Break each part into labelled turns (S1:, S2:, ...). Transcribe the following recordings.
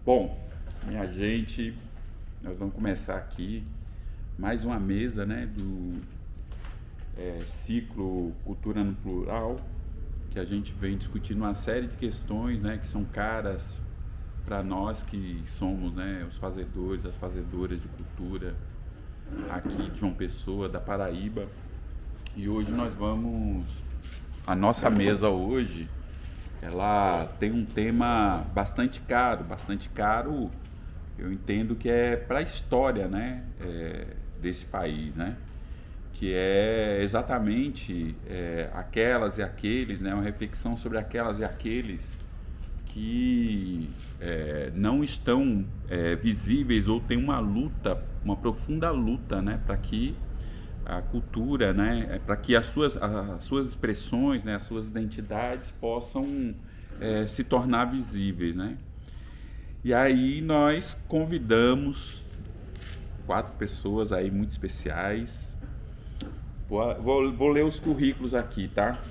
S1: Bom, minha gente, nós vamos começar aqui mais uma mesa, né, do ciclo Cultura no Plural, que a gente vem discutindo uma série de questões, né, que são caras para nós que somos, né, os fazedores, as fazedoras de cultura aqui de João Pessoa, da Paraíba. E hoje a nossa mesa hoje, ela tem um tema bastante caro, eu entendo que é para a história, né, desse país, né, que é exatamente aquelas e aqueles, né, uma reflexão sobre aquelas e aqueles que não estão visíveis ou tem uma luta, uma profunda luta, né, para que a cultura, né, para que as suas expressões, né, as suas identidades possam se tornar visíveis, né? E aí nós convidamos 4 pessoas aí muito especiais. Vou ler os currículos aqui, tá?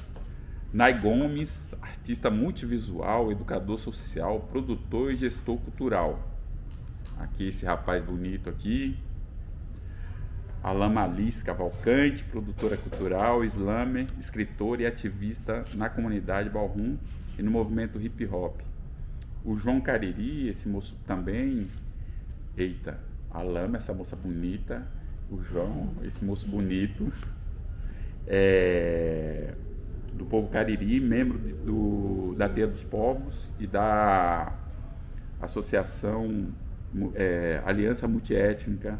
S1: Nai Gomes, artista multivisual, educador social, produtor e gestor cultural. Aqui esse rapaz bonito aqui. Alama Alice Cavalcante, produtora cultural, slammer, escritora e ativista na comunidade Ballroom e no movimento hip hop. O João Cariri, esse moço também, eita, Alama, essa moça bonita, o João, esse moço bonito, do povo Cariri, membro da Teia dos Povos e da Associação Aliança Multiétnica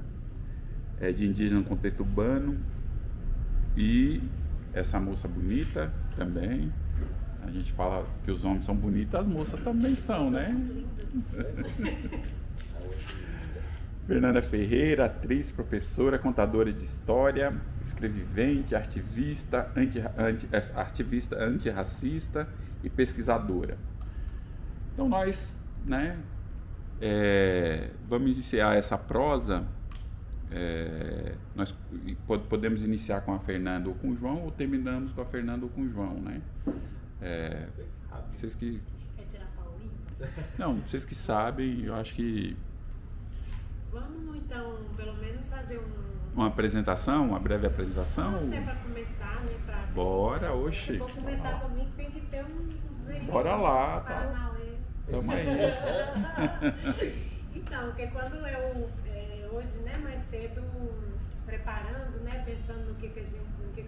S1: de Indígena no Contexto Urbano. E essa moça bonita também, a gente fala que os homens são bonitos, as moças também são, né? Fernanda Ferreira, atriz, professora, contadora de história, escrevivente, ativista antirracista e pesquisadora. Então nós, né, vamos iniciar essa prosa. Nós podemos iniciar com a Fernanda ou com o João, ou terminamos com a Fernanda ou com o João, né? Vocês que...
S2: Quer tirar a Paulinha?
S1: Não, vocês que sabem, eu acho que...
S2: Vamos então, pelo menos fazer
S1: uma apresentação, uma breve apresentação?
S2: Acho que é para começar, né?
S1: Bora, oxe.
S2: Se for começar comigo, tem que ter um veículo.
S1: Bora lá, tá?
S2: Paranauê.
S1: Tamo aí.
S2: Então, porque quando eu... hoje, né, mais cedo, preparando, né, pensando no que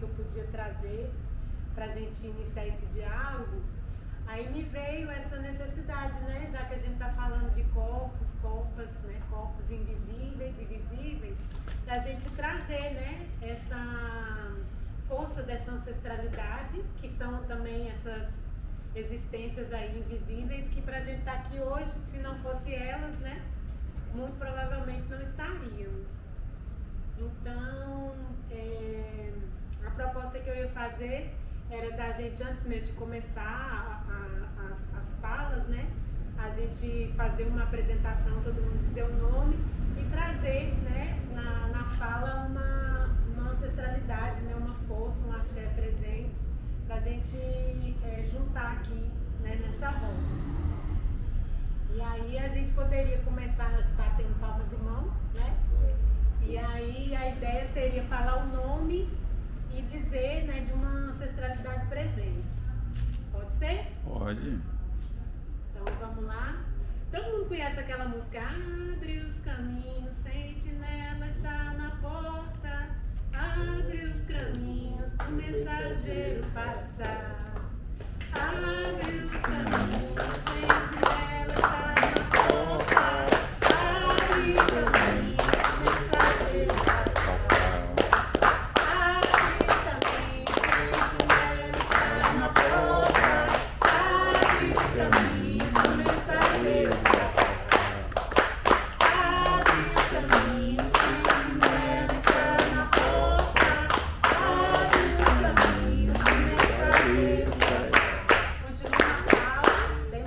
S2: eu podia trazer para a gente iniciar esse diálogo, aí me veio essa necessidade, né, já que a gente está falando de corpos, né, corpos invisíveis e visíveis, da gente trazer, né, essa força dessa ancestralidade, que são também essas existências aí invisíveis, que para a gente estar aqui hoje, se não fosse elas, né, muito provavelmente não estaríamos. Então, a proposta que eu ia fazer era da gente, antes mesmo de começar as falas, né, a gente fazer uma apresentação, todo mundo dizer o nome e trazer, né, na fala uma ancestralidade, né, uma força, um axé presente, para a gente juntar aqui, né, nessa roda. E aí a gente poderia começar batendo palma de mão, né? E aí a ideia seria falar o nome e dizer, né, de uma ancestralidade presente. Pode ser?
S1: Pode.
S2: Então vamos lá. Todo mundo conhece aquela música? Abre os caminhos, sentinela está na porta. Abre os caminhos pro mensageiro passar. Abre os caminhos, sentinela está na porta. Abre os caminhos, mensageiro passar. Abre os caminhos, sentinela está na porta. Abre os caminhos, mensageiro passar. Abre os caminhos, sentinela está na porta. Abre os caminhos, mensageiro passar. Continua a fala, bem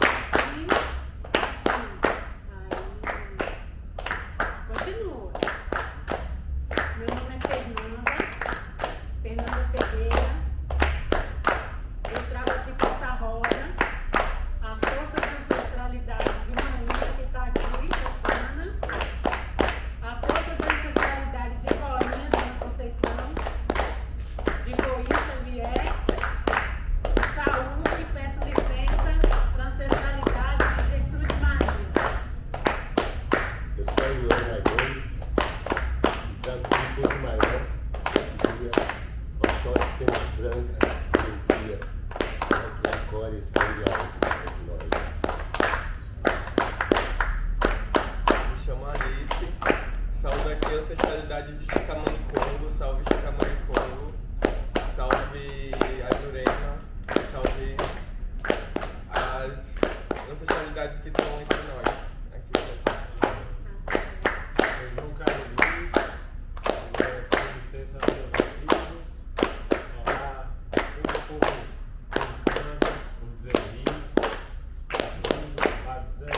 S3: ancestralidades que estão entre nós. Aqui, eu João Carolina, com licença aos meus amigos, olá, todo o povo brincando, os Zelis, Espazinho, Bazé,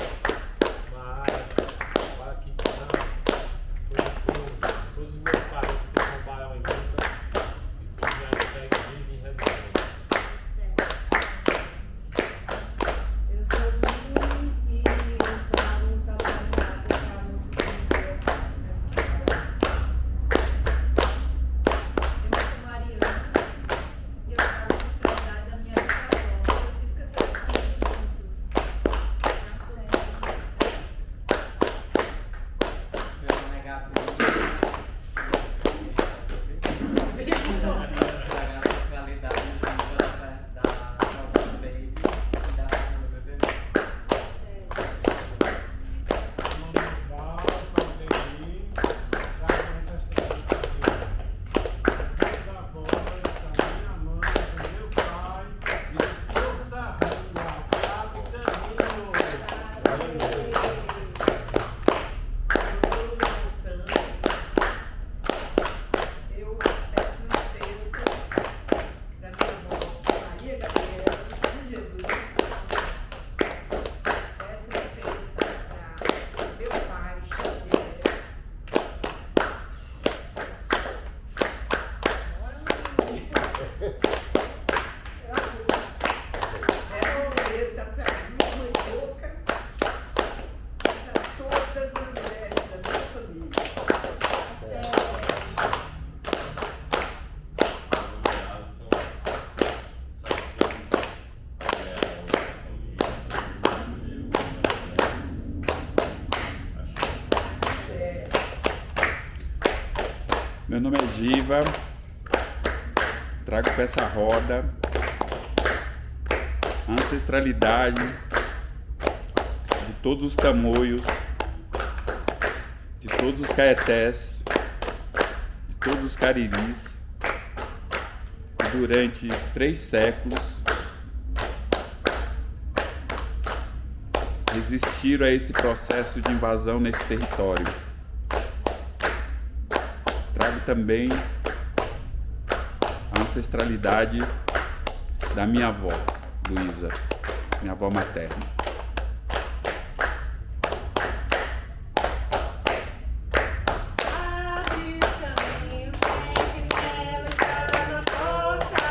S3: Maara, Guaraquitã, todo o povo, todos os meus parentes que trabalham em luta e que já me seguem vivo em reserva.
S4: Eu sou Dini e trago um trabalho para a moça que me deu essa história. Eu me chamo Mariana e eu trago a ancestralidade da minha bisavó, Francisca Serafim dos Santos.
S5: Meu nome é Gabriel. A sexualidade da Salvador Baby e da bebê.
S3: Meu nome é Val, Valdemir, trago essa história dos meus avós, da minha mãe, do meu pai e do povo da rua, Capitaninos.
S4: Eu peço licença para minha avó Maria Gabriela de Jesus. Peço licença para meu pai Xavier. É uma besta para minha mãe louca, para todas as mulheres da minha família.
S1: Meu nome é Giva, trago para essa roda a ancestralidade de todos os tamoios, de todos os caetés, de todos os cariris, que durante 3 séculos resistiram a esse processo de invasão nesse território. Trago também a ancestralidade da minha avó, Luísa, minha avó materna.
S2: Abre os caminhos, sentinela está na porta.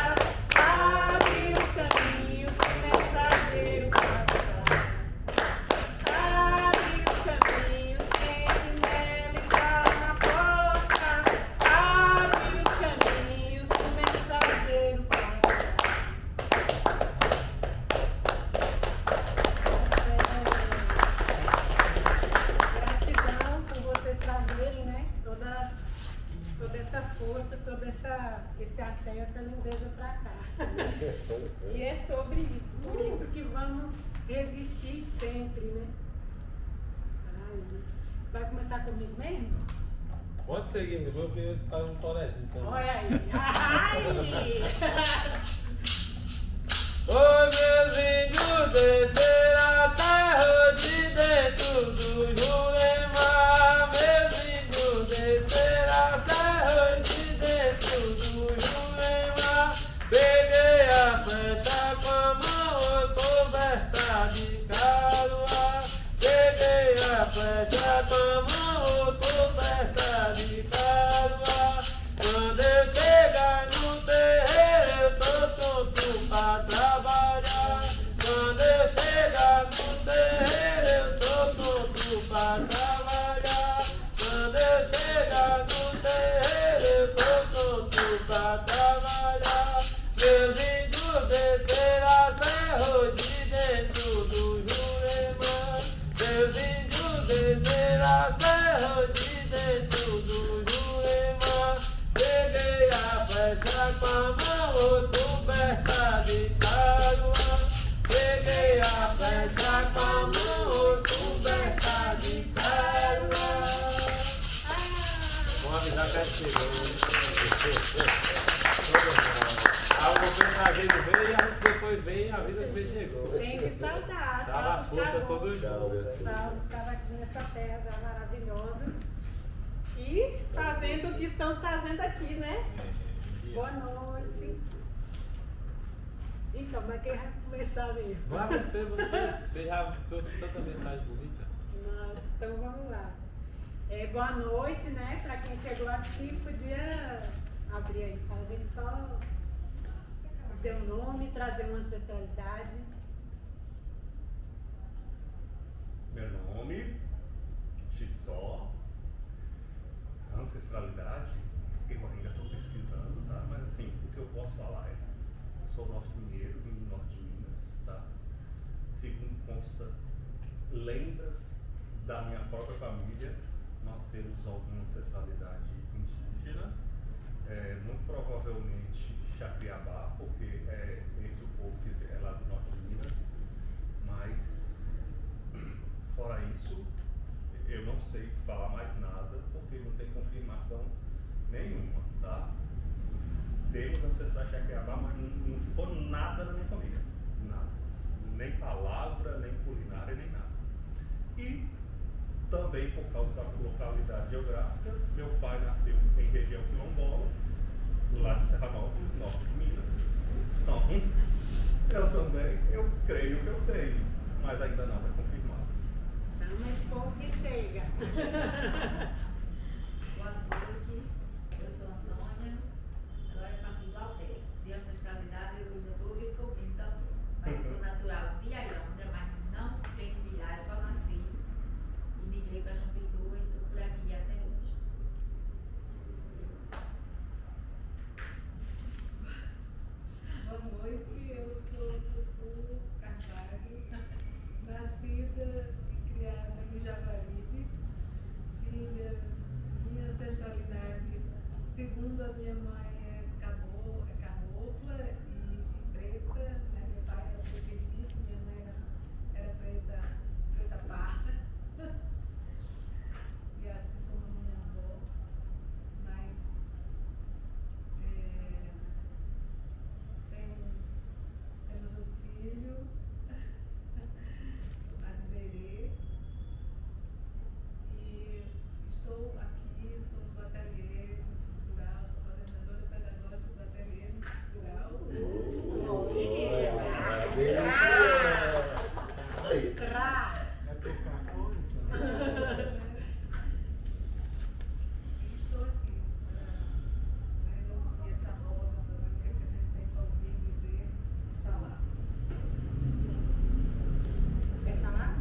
S2: Abre os caminhos, o mensageiro passa. Abre os caminhos, sentinela está na porta. Abre os caminhos, o mensageiro passa. Gratidão por vocês trazerem, né? Toda essa força, esse axé e essa lindeza pra cá. E é sobre isso, por isso que vamos resistir sempre, né? Ai, vai começar comigo mesmo?
S3: Pode seguir, eu vou fazer um torezinho então.
S2: Olha aí. Ai!
S3: Oi, meus índios, descer a serra de dentro do Jurema. Meus índios, descer a serra de dentro do Jurema. Peguei a flecha com a mão coberta de caroa. Peguei a flecha com a mão coberta de caroa. Quando eu chegar no terreiro, eu tô pronto pra trabalhar. Quando eu chegar no terreiro, eu tô pronto pra trabalhar. Quando eu chegar no terreiro, eu tô pronto pra trabalhar. Meus índios desceram a serra de dentro do Jurema. Meus índios desceram a serra de dentro do Jurema. Peguei a flecha com a mão coberta de caroa. Peguei a flecha com a mão coberta de caroa. Vamos avisar que é chegou. Ah, o mensageiro veio e a gente foi ver e a vida também chegou.
S2: Tem que saudar.
S3: Tava as forças todas
S6: Tchau,
S3: juntas.
S2: Estava aqui nessa terra já maravilhosa. E fazendo o que estamos fazendo aqui, né? Boa noite. Então, mas quem vai começar mesmo?
S3: Vai você já trouxe tanta mensagem bonita.
S2: Não, então vamos lá. Boa noite, né? Para quem chegou, acho que podia abrir aí. A gente só dizer o nome, trazer uma ancestralidade.
S6: Meu nome, Xissó. Ancestralidade, eu ainda estou pesquisando, tá? Mas assim, o que eu posso falar é, sou norte-mineiro, vim do norte de Minas, tá? Segundo consta lendas da minha própria família, nós temos alguma ancestralidade indígena, muito provavelmente Chacriabá, porque é esse o povo que é lá do norte de Minas, mas fora isso, eu não sei falar mais nada, porque não tem confirmação nenhuma, tá? Temos ancestrais Chacriabá, mas não ficou nada na minha família, nada. Nem palavra, nem culinária, nem nada. E também por causa da localidade geográfica, meu pai nasceu em região quilombola, lá de Serranópolis, norte de Minas. Então, eu creio que eu tenho, mas ainda nada é confirmado.
S2: Chama esse povo que chega.
S7: Boa noite, eu sou Antônia, agora eu faço igual teste. De ancestralidade eu ainda estou descobrindo também. Mas eu sou natural de Ayandra, mas não cresci lá, eu só nasci e migrei para João Pessoa e estou por aqui até hoje.
S4: Boa noite, eu sou Tutu Carvalho, nascida e criada em Jaguaribe. Minha ancestralidade, segundo a minha mãe, é cabocla e preta. Né? Meu pai era preto, minha mãe era preta parda. E assim como a minha avó. Mas temos um filho, chamado Berê, e estou aqui, sou do ateliê cultural, sou coordenadora pedagógica do ateliê cultural.
S6: Aí.
S4: E estou aqui para ouvir essa roda, para ver o que a gente tem para ouvir, dizer e falar.
S2: Quer falar?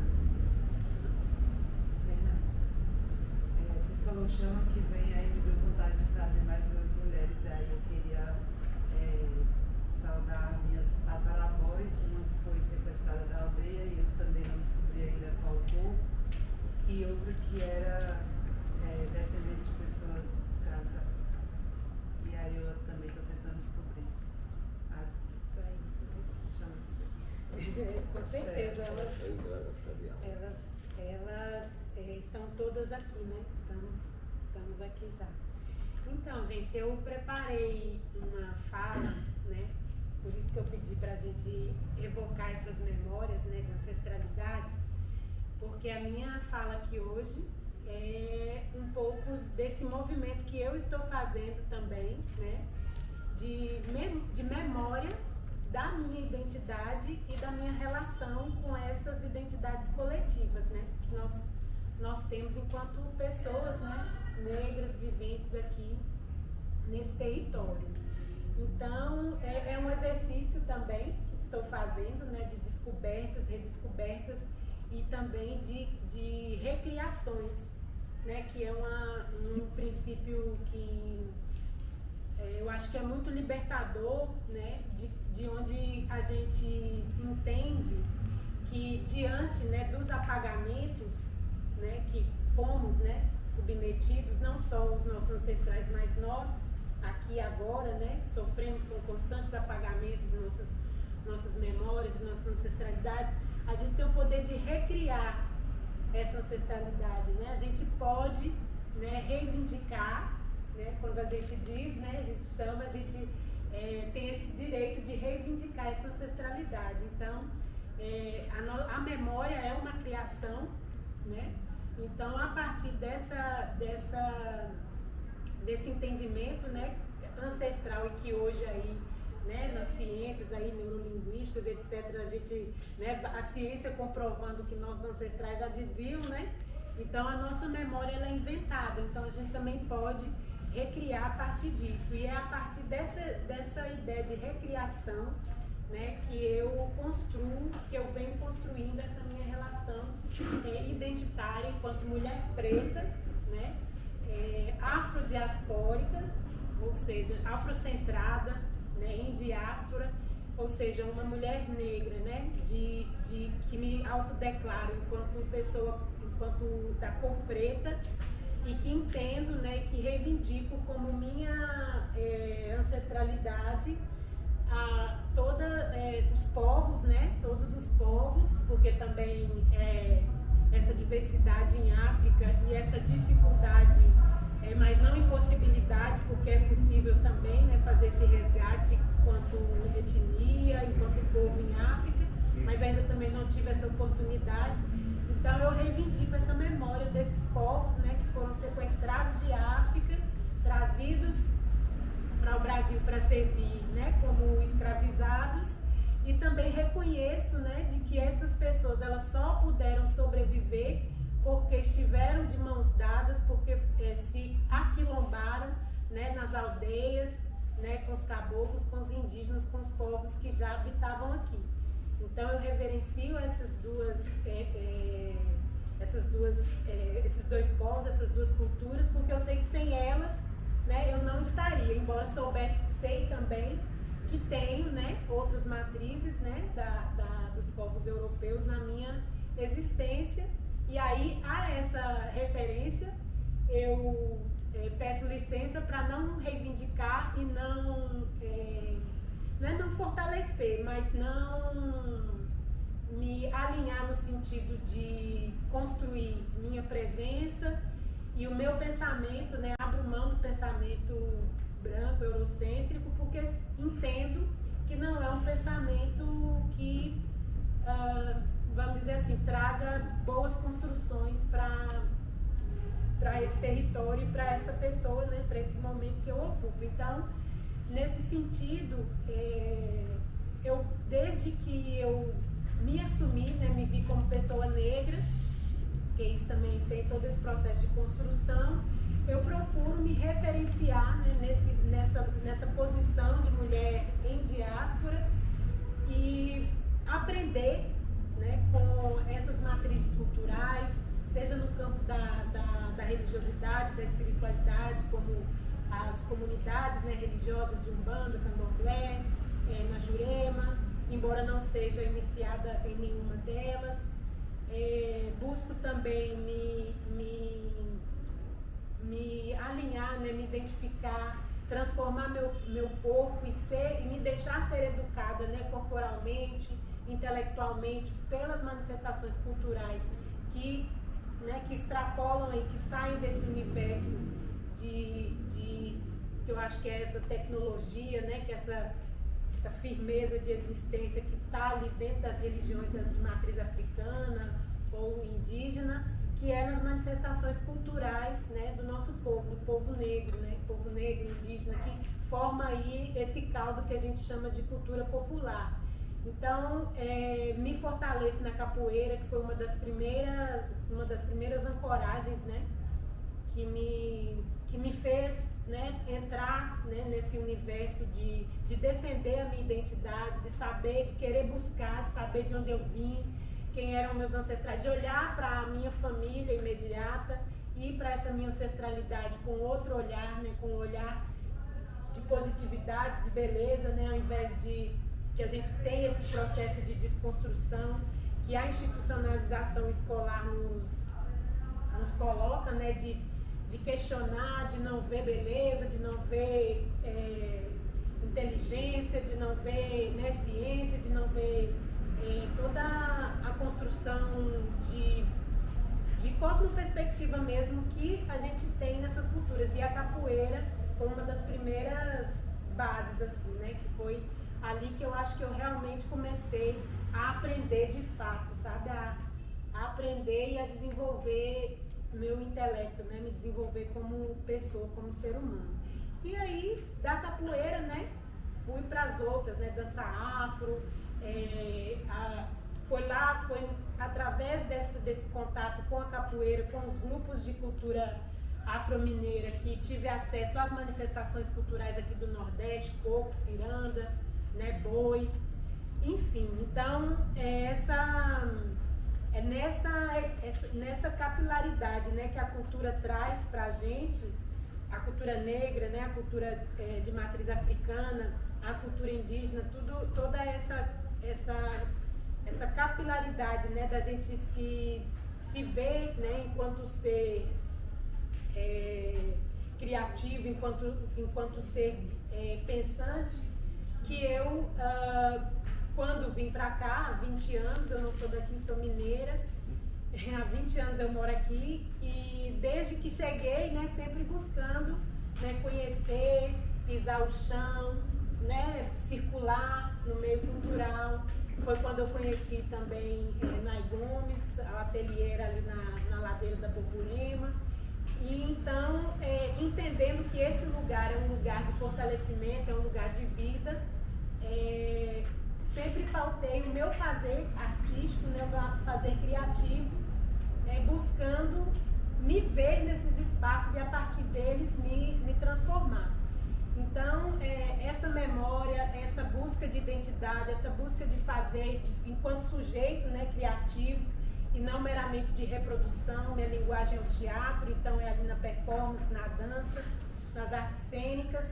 S8: Você falou chama que vem, aí me deu vontade de trazer mais duas mulheres. Aí eu queria saudar minhas tataravós, uma que foi sequestrada da aldeia e eu também não descobri ainda qual povo, e outra que era descendente de pessoas escravizadas. E aí eu também estou tentando descobrir. Isso aí, chama que
S2: Com certeza, elas estão todas aqui, né? Estamos aqui já. Então, gente, eu preparei uma fala, né? Por isso que eu pedi para a gente evocar essas memórias, né, de ancestralidade, porque a minha fala aqui hoje é um pouco desse movimento que eu estou fazendo também, né? De memória da minha identidade e da minha relação com essas identidades coletivas, né? Que nós temos enquanto pessoas, né? Negras viventes aqui nesse território. Então, é um exercício também que estou fazendo, né? De descobertas, redescobertas e também de recriações, né? Que é um princípio que eu acho que é muito libertador, né? De onde a gente entende que diante, né, dos apagamentos, né, que fomos, né, submetidos, não só os nossos ancestrais, mas nós aqui agora, né, sofremos com constantes apagamentos de nossas memórias, de nossas ancestralidades. A gente tem o poder de recriar essa ancestralidade, né? A gente pode, né, reivindicar, né, quando a gente diz, né, a gente chama, a gente tem esse direito de reivindicar essa ancestralidade. Então, a memória é uma criação, né? Então, a partir desse entendimento, né, ancestral, e que hoje aí, né, nas ciências aí, neurolinguísticas, etc., a gente, né, a ciência comprovando que nossos ancestrais já diziam, né? Então, a nossa memória ela é inventada, então a gente também pode recriar a partir disso. E é a partir dessa ideia de recriação, né, que eu venho construindo essa minha relação identitária enquanto mulher preta, né, afrodiaspórica, ou seja, afrocentrada, né, em diáspora, ou seja, uma mulher negra, né, que me autodeclaro enquanto pessoa, enquanto da cor preta, e que entendo, né, que reivindico como minha ancestralidade todos os povos, né, todos os povos, porque também essa diversidade em África e essa dificuldade, mas não impossibilidade, porque é possível também, né, fazer esse resgate enquanto etnia, enquanto povo em África, mas ainda também não tive essa oportunidade. Então eu reivindico essa memória desses povos, né, que foram sequestrados de África, trazidos para o Brasil para servir, né, como escravizados, e também reconheço, né, de que essas pessoas elas só puderam sobreviver porque estiveram de mãos dadas, porque se aquilombaram, né, nas aldeias, né, com os caboclos, com os indígenas, com os povos que já habitavam aqui. Então eu reverencio esses dois povos, essas duas culturas, porque eu sei que sem elas, né, eu não estaria, embora soubesse que sei também que tenho, né, outras matrizes, né, dos povos europeus na minha existência. E aí, a essa referência, eu peço licença para não reivindicar e não não fortalecer, mas não me alinhar no sentido de construir minha presença e o meu pensamento, né, abro mão do pensamento branco, eurocêntrico, porque entendo que não é um pensamento que, vamos dizer assim, traga boas construções para esse território e para essa pessoa, né, para esse momento que eu ocupo. Então, nesse sentido, eu, desde que eu me assumi, né, me vi como pessoa negra, que isso também tem todo esse processo de construção, eu procuro me referenciar, né, nessa posição de mulher em diáspora e aprender, né, com essas matrizes culturais, seja no campo da religiosidade, da espiritualidade, como as comunidades, né, religiosas de Umbanda, Candomblé, na Jurema, embora não seja iniciada em nenhuma delas. Busco também me alinhar, né, me identificar, transformar meu corpo e me deixar ser educada, né, corporalmente, intelectualmente, pelas manifestações culturais que extrapolam e que saem desse universo que eu acho que é essa tecnologia, né, que essa firmeza de existência que está ali dentro das religiões de matriz africana ou indígena, que é nas manifestações culturais, né, do nosso povo, do povo negro, né, povo negro, indígena, que forma aí esse caldo que a gente chama de cultura popular. Então, me fortaleço na capoeira, que foi uma das primeiras ancoragens, né, que me fez, né, entrar, né, nesse universo de defender a minha identidade, de saber, de querer buscar, de saber de onde eu vim, quem eram meus ancestrais, de olhar para a minha família imediata e para essa minha ancestralidade com outro olhar, né, com um olhar de positividade, de beleza, né, ao invés de que a gente tem esse processo de desconstrução que a institucionalização escolar nos coloca, né, de questionar, de não ver beleza, de não ver inteligência, de não ver, né, ciência, de não ver toda a construção de cosmoperspectiva mesmo que a gente tem nessas culturas. E a capoeira foi uma das primeiras bases, assim, né? Que foi ali que eu acho que eu realmente comecei a aprender de fato, sabe? A aprender e a desenvolver meu intelecto, né? Me desenvolver como pessoa, como ser humano. E aí, da capoeira, né? Fui para as outras, né? Dança afro, foi através desse contato com a capoeira, com os grupos de cultura afro-mineira, que tive acesso às manifestações culturais aqui do Nordeste, coco, ciranda, né, boi, enfim. Então, nessa capilaridade, né, que a cultura traz para a gente, a cultura negra, né, a cultura de matriz africana, a cultura indígena, toda essa capilaridade, né, da gente se ver, né, enquanto ser criativo, enquanto ser pensante, que eu, quando vim para cá, há 20 anos, eu não sou daqui, sou mineira, há 20 anos eu moro aqui, e desde que cheguei, né, sempre buscando, né, conhecer, pisar o chão, né, circular no meio cultural. Foi quando eu conheci também Nai Gomes, a ateliê ali na ladeira da Borborema. E então, entendendo que esse lugar é um lugar de fortalecimento, é um lugar de vida, sempre pautei o meu fazer artístico, né, o meu fazer criativo, buscando me ver nesses espaços e a partir deles me transformar. Então, essa memória, essa busca de identidade, essa busca de fazer enquanto sujeito, né, criativo e não meramente de reprodução, minha linguagem é o teatro, então é ali na performance, na dança, nas artes cênicas,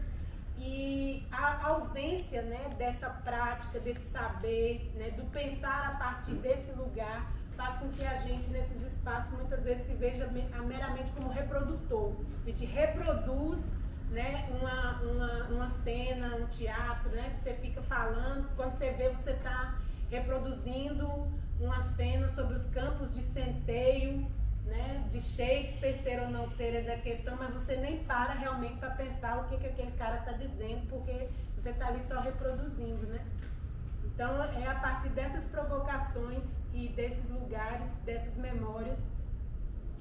S2: e a ausência, né, dessa prática, desse saber, né, do pensar a partir desse lugar, faz com que a gente, nesses espaços, muitas vezes se veja meramente como reprodutor. A gente reproduz, né, uma cena, um teatro, né, você fica falando, quando você vê, você está reproduzindo uma cena sobre os campos de centeio, né, de Shakespeare, ser ou não ser, essa é a questão, mas você nem para realmente para pensar o que aquele cara está dizendo, porque você está ali só reproduzindo, né? Então, é a partir dessas provocações e desses lugares, dessas memórias,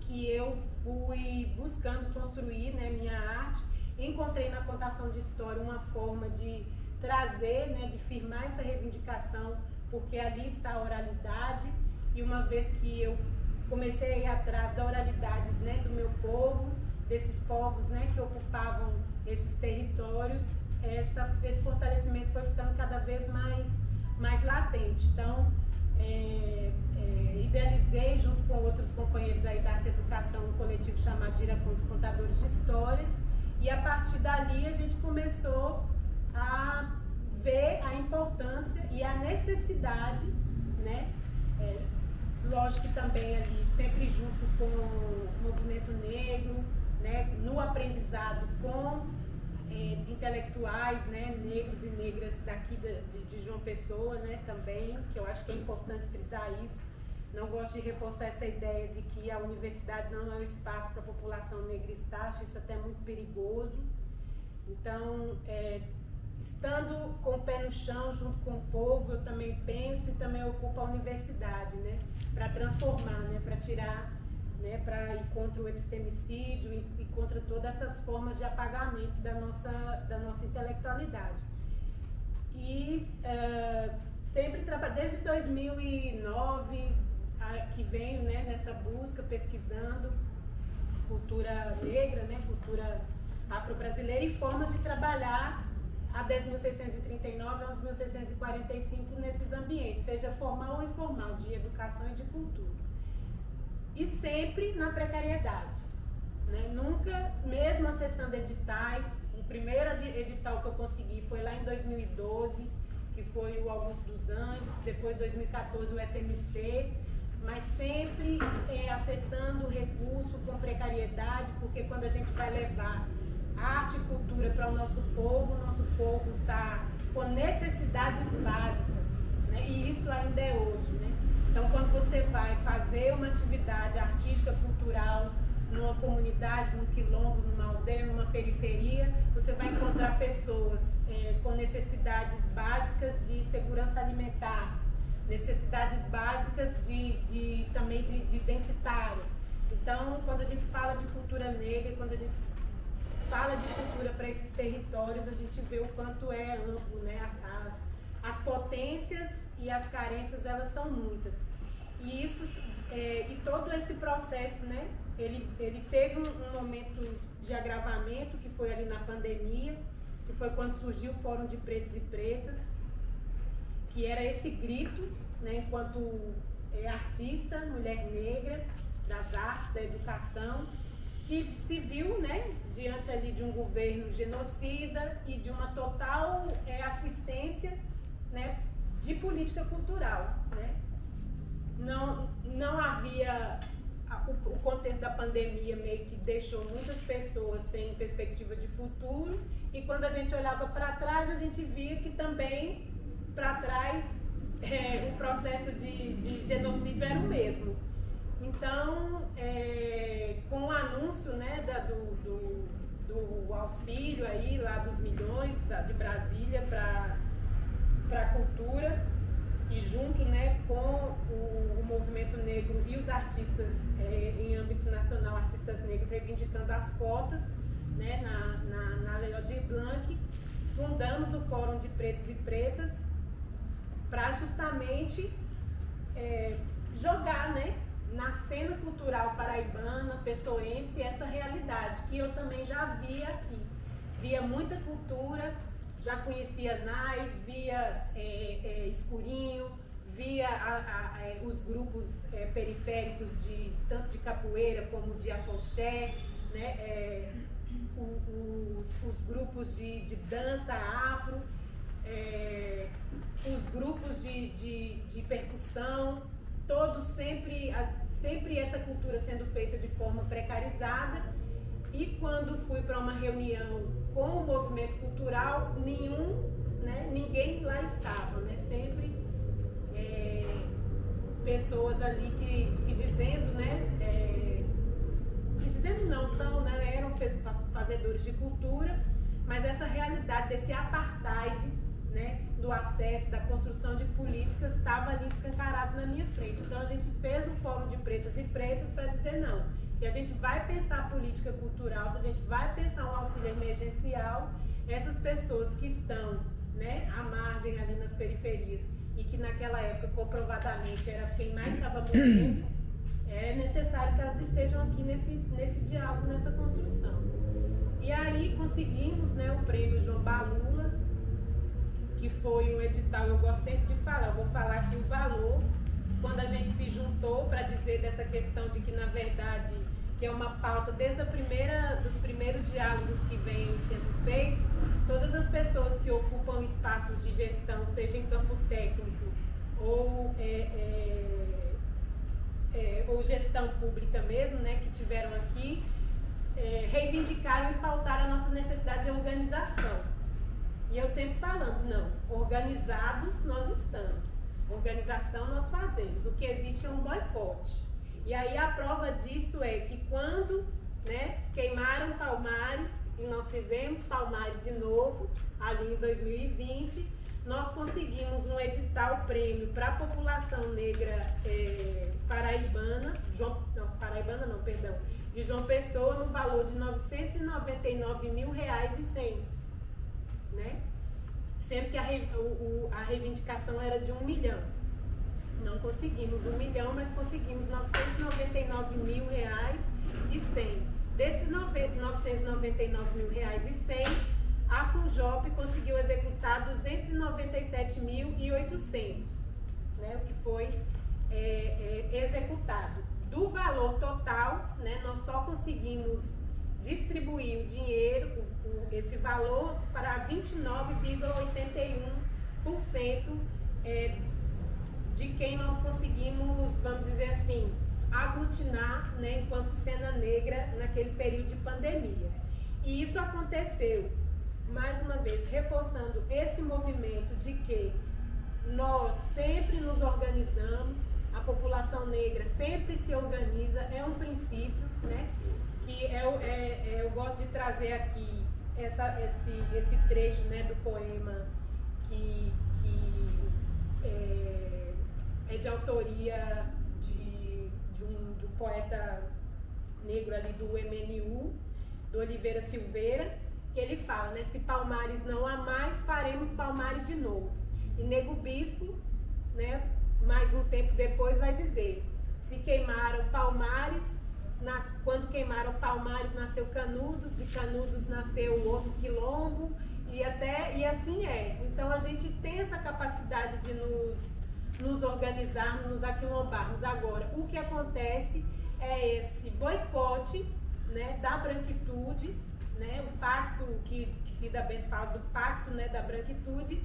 S2: que eu fui buscando construir, né, minha arte. Encontrei na contação de história uma forma de trazer, né, de firmar essa reivindicação, porque ali está a oralidade, e uma vez que eu comecei a ir atrás da oralidade, né, do meu povo, desses povos, né, que ocupavam esses territórios, esse fortalecimento foi ficando cada vez mais latente. Então, idealizei junto com outros companheiros aí da arte e educação um coletivo chamado Iracontos Contadores de Histórias, e a partir dali a gente começou a ver a importância e a necessidade, né, lógico que também ali sempre junto com o movimento negro, né, no aprendizado com intelectuais, né, negros e negras daqui de João Pessoa, né, também, que eu acho que é importante frisar isso. Não gosto de reforçar essa ideia de que a universidade não é um espaço para a população negra estar, acho isso até muito perigoso. Então, estando com o pé no chão, junto com o povo, eu também penso e também ocupo a universidade, né, para transformar, né, para tirar, né, para ir contra o epistemicídio e contra todas essas formas de apagamento da nossa intelectualidade. E sempre desde 2009 que venho, né, nessa busca, pesquisando cultura negra, né, cultura afro-brasileira e formas de trabalhar a 10.639 a 11.645 nesses ambientes, seja formal ou informal, de educação e de cultura. E sempre na precariedade, né? Nunca, mesmo acessando editais, o primeiro edital que eu consegui foi lá em 2012, que foi o Augusto dos Anjos, depois 2014 o FMC, mas sempre acessando o recurso com precariedade, porque quando a gente vai levar arte e cultura para o nosso povo está com necessidades básicas, né? E isso ainda é hoje, né? Então, quando você vai fazer uma atividade artística, cultural, num numa comunidade, num quilombo, numa aldeia, numa periferia, você vai encontrar pessoas com necessidades básicas de segurança alimentar, necessidades básicas também de identitário. Então, quando a gente fala de cultura negra, quando a gente fala de cultura para esses territórios, a gente vê o quanto é amplo, né? As potências e as carências, elas são muitas. E isso, e todo esse processo, né? Ele teve um momento de agravamento, que foi ali na pandemia, que foi quando surgiu o Fórum de Pretos e Pretas, que era esse grito, né? Enquanto artista, mulher negra, das artes, da educação, que se viu, né, diante ali de um governo genocida e de uma total assistência, né, de política cultural, né? Não havia o contexto da pandemia meio que deixou muitas pessoas sem perspectiva de futuro, e quando a gente olhava para trás, a gente via que também para trás o processo de genocídio era o mesmo. Então, com o anúncio, né, do auxílio aí, lá dos milhões de Brasília para a cultura, e junto, né, com o movimento negro e os artistas em âmbito nacional, artistas negros reivindicando as cotas, né, na Lei Aldir Blanc, fundamos o Fórum de Pretos e Pretas para justamente jogar, né, na cena cultural paraibana, pessoense, essa realidade que eu também já via aqui. Via muita cultura, já conhecia Nai, via Escurinho, via os grupos periféricos tanto de capoeira como de afoxé, né, os grupos de dança afro, os grupos de percussão, todos sempre essa cultura sendo feita de forma precarizada. E quando fui para uma reunião com o movimento cultural, ninguém lá estava, né? Sempre pessoas ali que se dizendo não são, né? Eram fazedores de cultura, mas essa realidade desse apartheid, né, do acesso, da construção de políticas, estava ali escancarado na minha frente. Então a gente fez o Fórum de Pretas e Pretas para dizer não. Se a gente vai pensar política cultural, se a gente vai pensar um auxílio emergencial, essas pessoas que estão, né, à margem ali nas periferias e que naquela época comprovadamente era quem mais estava morrendo, é necessário que elas estejam aqui nesse diálogo, nessa construção. E aí conseguimos, né, o prêmio João Balula, que foi um edital, eu gosto sempre de falar, eu vou falar aqui o valor, quando a gente se juntou para dizer dessa questão de que, na verdade, que é uma pauta desde dos primeiros diálogos que vêm sendo feitos, todas as pessoas que ocupam espaços de gestão, seja em campo técnico ou gestão pública mesmo, né, que tiveram aqui, reivindicaram e pautaram a nossa necessidade de organização. E eu sempre falando, não, organizados nós estamos, organização nós fazemos, o que existe é um boicote. E aí a prova disso é que quando, né, queimaram Palmares, e nós fizemos Palmares de novo, ali em 2020, nós conseguimos um edital prêmio para a população negra paraibana, de João Pessoa, no valor de R$ 999.100, né? Sendo que a reivindicação era de 1 milhão. Não conseguimos 1 milhão, mas conseguimos R$ 999.100. Desses R$ 999.100, a Funjop conseguiu executar 297.800, né, o que foi executado. Do valor total, né, nós só conseguimos distribuir o dinheiro, esse valor, para 29,81% de quem nós conseguimos, vamos dizer assim, aglutinar, né, enquanto cena negra naquele período de pandemia. E isso aconteceu, mais uma vez, reforçando esse movimento de que nós sempre nos organizamos, a população negra sempre se organiza, é um princípio, né, E eu gosto de trazer aqui esse trecho, né, do poema que é de autoria de um poeta negro ali do MNU, do Oliveira Silveira, que ele fala, né, se Palmares não há mais, faremos Palmares de novo. E Nego Bispo, né, mais um tempo depois vai dizer, se queimaram Palmares, quando queimaram Palmares nasceu Canudos, de Canudos nasceu outro quilombo, e assim é. Então a gente tem essa capacidade de nos organizarmos, nos aquilombarmos. Agora, o que acontece é esse boicote, né, da branquitude, né, o pacto que Cida Bento fala do pacto, né, da branquitude,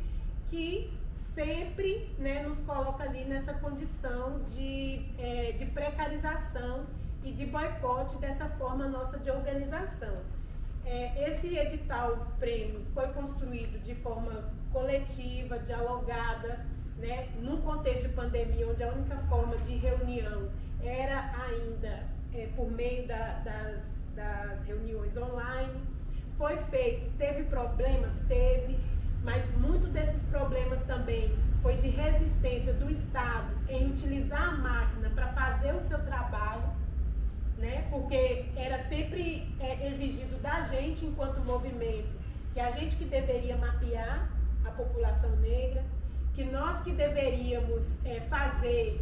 S2: que sempre, né, nos coloca ali nessa condição de precarização e de boicote dessa forma nossa de organização. Esse edital prêmio foi construído de forma coletiva, dialogada, né, num contexto de pandemia, onde a única forma de reunião era ainda por meio das reuniões online. Foi feito, teve problemas? Teve, mas muito desses problemas também foi de resistência do Estado em utilizar a máquina para fazer o seu trabalho, né? Porque era sempre exigido da gente, enquanto movimento, que a gente que deveria mapear a população negra, que nós que deveríamos fazer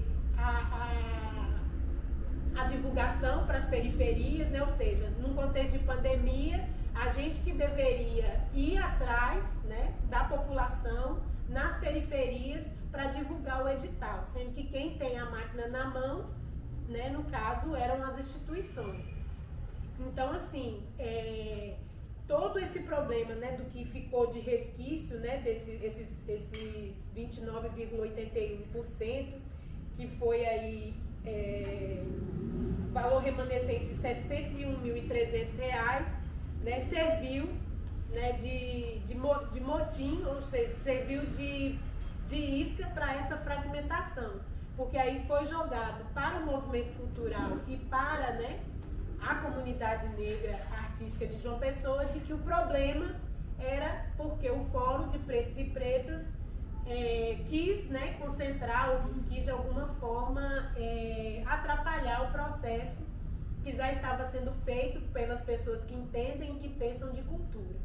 S2: a divulgação para as periferias, né? Ou seja, num contexto de pandemia, a gente que deveria ir atrás, né, da população nas periferias para divulgar o edital, sendo que quem tem a máquina na mão, né, no caso, eram as instituições. Então, assim, todo esse problema, né, do que ficou de resquício, né, esses 29,81%, que foi aí valor remanescente de R$ 701.300, né, serviu, né, de motim, ou seja, serviu de isca para essa fragmentação, porque aí foi jogado para o movimento cultural e para, né, a comunidade negra artística de João Pessoa, de que o problema era porque o Fórum de Pretos e Pretas quis, né, concentrar, ou quis de alguma forma atrapalhar o processo que já estava sendo feito pelas pessoas que entendem e que pensam de cultura.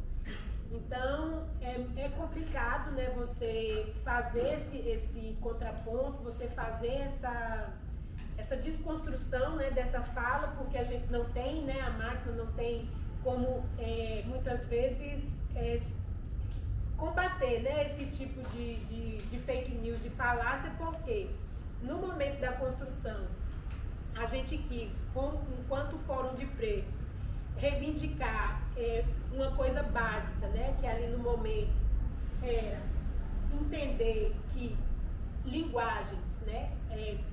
S2: Então, é complicado, né, você fazer esse contraponto, você fazer essa desconstrução, né, dessa fala, porque a gente não tem, né, a máquina não tem como, muitas vezes, combater, né, esse tipo de fake news, de falácia, porque no momento da construção, a gente quis, enquanto Fórum de Pretos, reivindicar uma coisa básica, né, que ali no momento era entender que linguagens, né,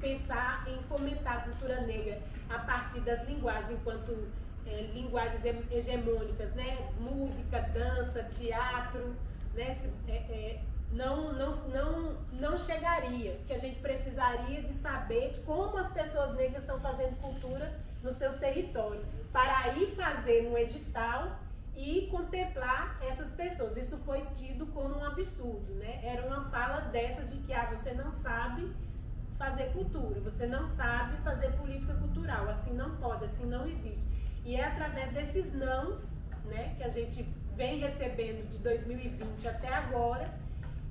S2: pensar em fomentar a cultura negra a partir das linguagens, enquanto linguagens hegemônicas, né, música, dança, teatro, né, não chegaria, que a gente precisaria de saber como as pessoas negras estão fazendo cultura nos seus territórios, para aí fazer um edital e contemplar essas pessoas. Isso foi tido como um absurdo, né? Era uma fala dessas de que você não sabe fazer cultura, você não sabe fazer política cultural, assim não pode, assim não existe. E é através desses nãos, né, que a gente vem recebendo de 2020 até agora,